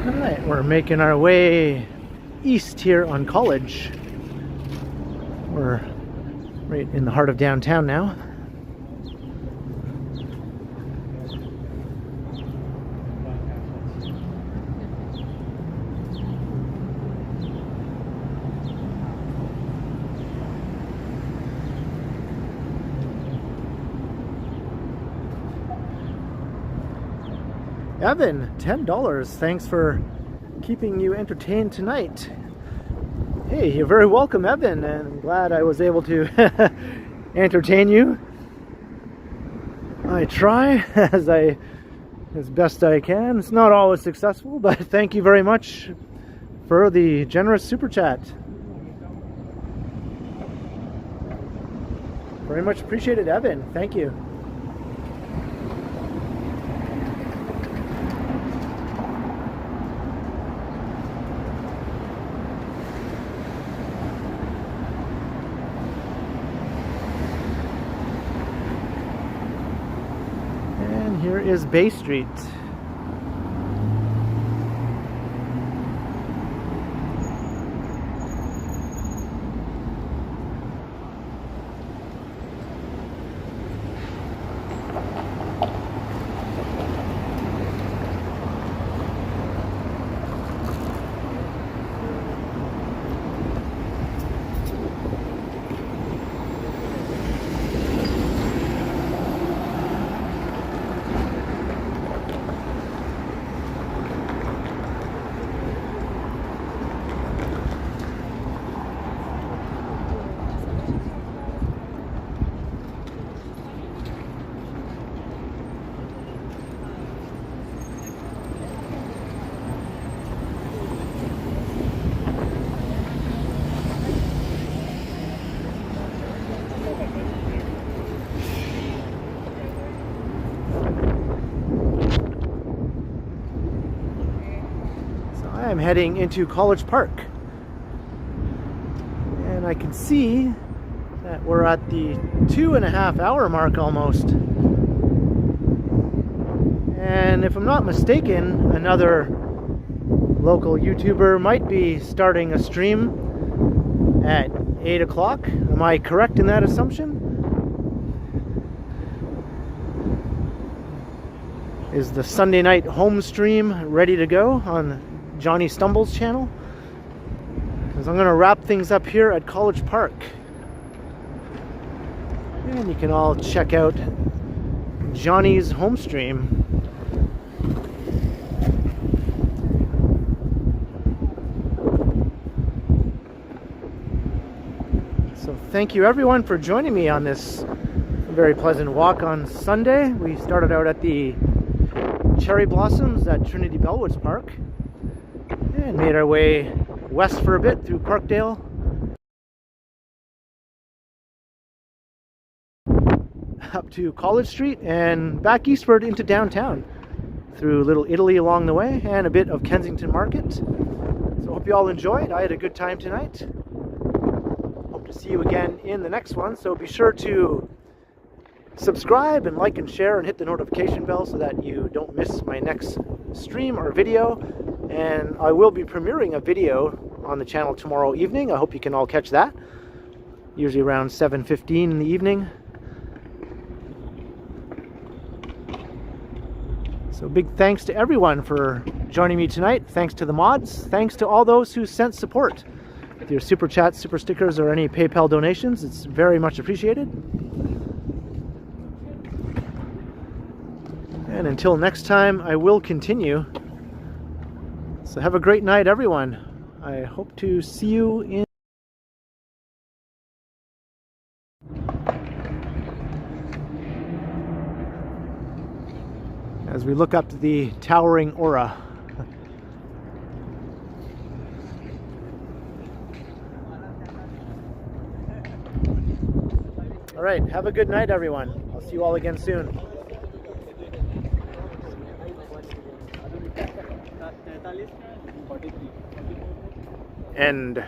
Alright, we're making our way east here on College. We're right in the heart of downtown now. Evan, $10. Thanks for keeping you entertained tonight. Hey, you're very welcome, Evan, and I'm glad I was able to entertain you. I try as best I can. It's not always successful, but thank you very much for the generous super chat. Very much appreciated, Evan. Thank you. Here is Bay Street. I'm heading into College Park. And I can see that we're at the 2.5 hour mark almost. And if I'm not mistaken, another local YouTuber might be starting a stream at 8 o'clock. Am I correct in that assumption? Is the Sunday night home stream ready to go on Johnny Stumbles channel? Because I'm going to wrap things up here at College Park. And you can all check out Johnny's home stream. So thank you everyone for joining me on this very pleasant walk on Sunday. We started out at the cherry blossoms at Trinity Bellwoods Park and made our way west for a bit through Parkdale, up to College Street and back eastward into downtown through Little Italy along the way and a bit of Kensington Market. So hope you all enjoyed. I had a good time tonight. Hope to see you again in the next one, so be sure to subscribe and like and share and hit the notification bell so that you don't miss my next stream or video. And I will be premiering a video on the channel tomorrow evening. I hope you can all catch that, usually around 7:15 in the evening. So big thanks to everyone for joining me tonight. Thanks to the mods. Thanks to all those who sent support with your super chats, super stickers, or any PayPal donations. It's very much appreciated. And until next time, I will continue. So have a great night, everyone. I hope to see you in... as we look up to the towering aura. All right, have a good night, everyone. I'll see you all again soon. End.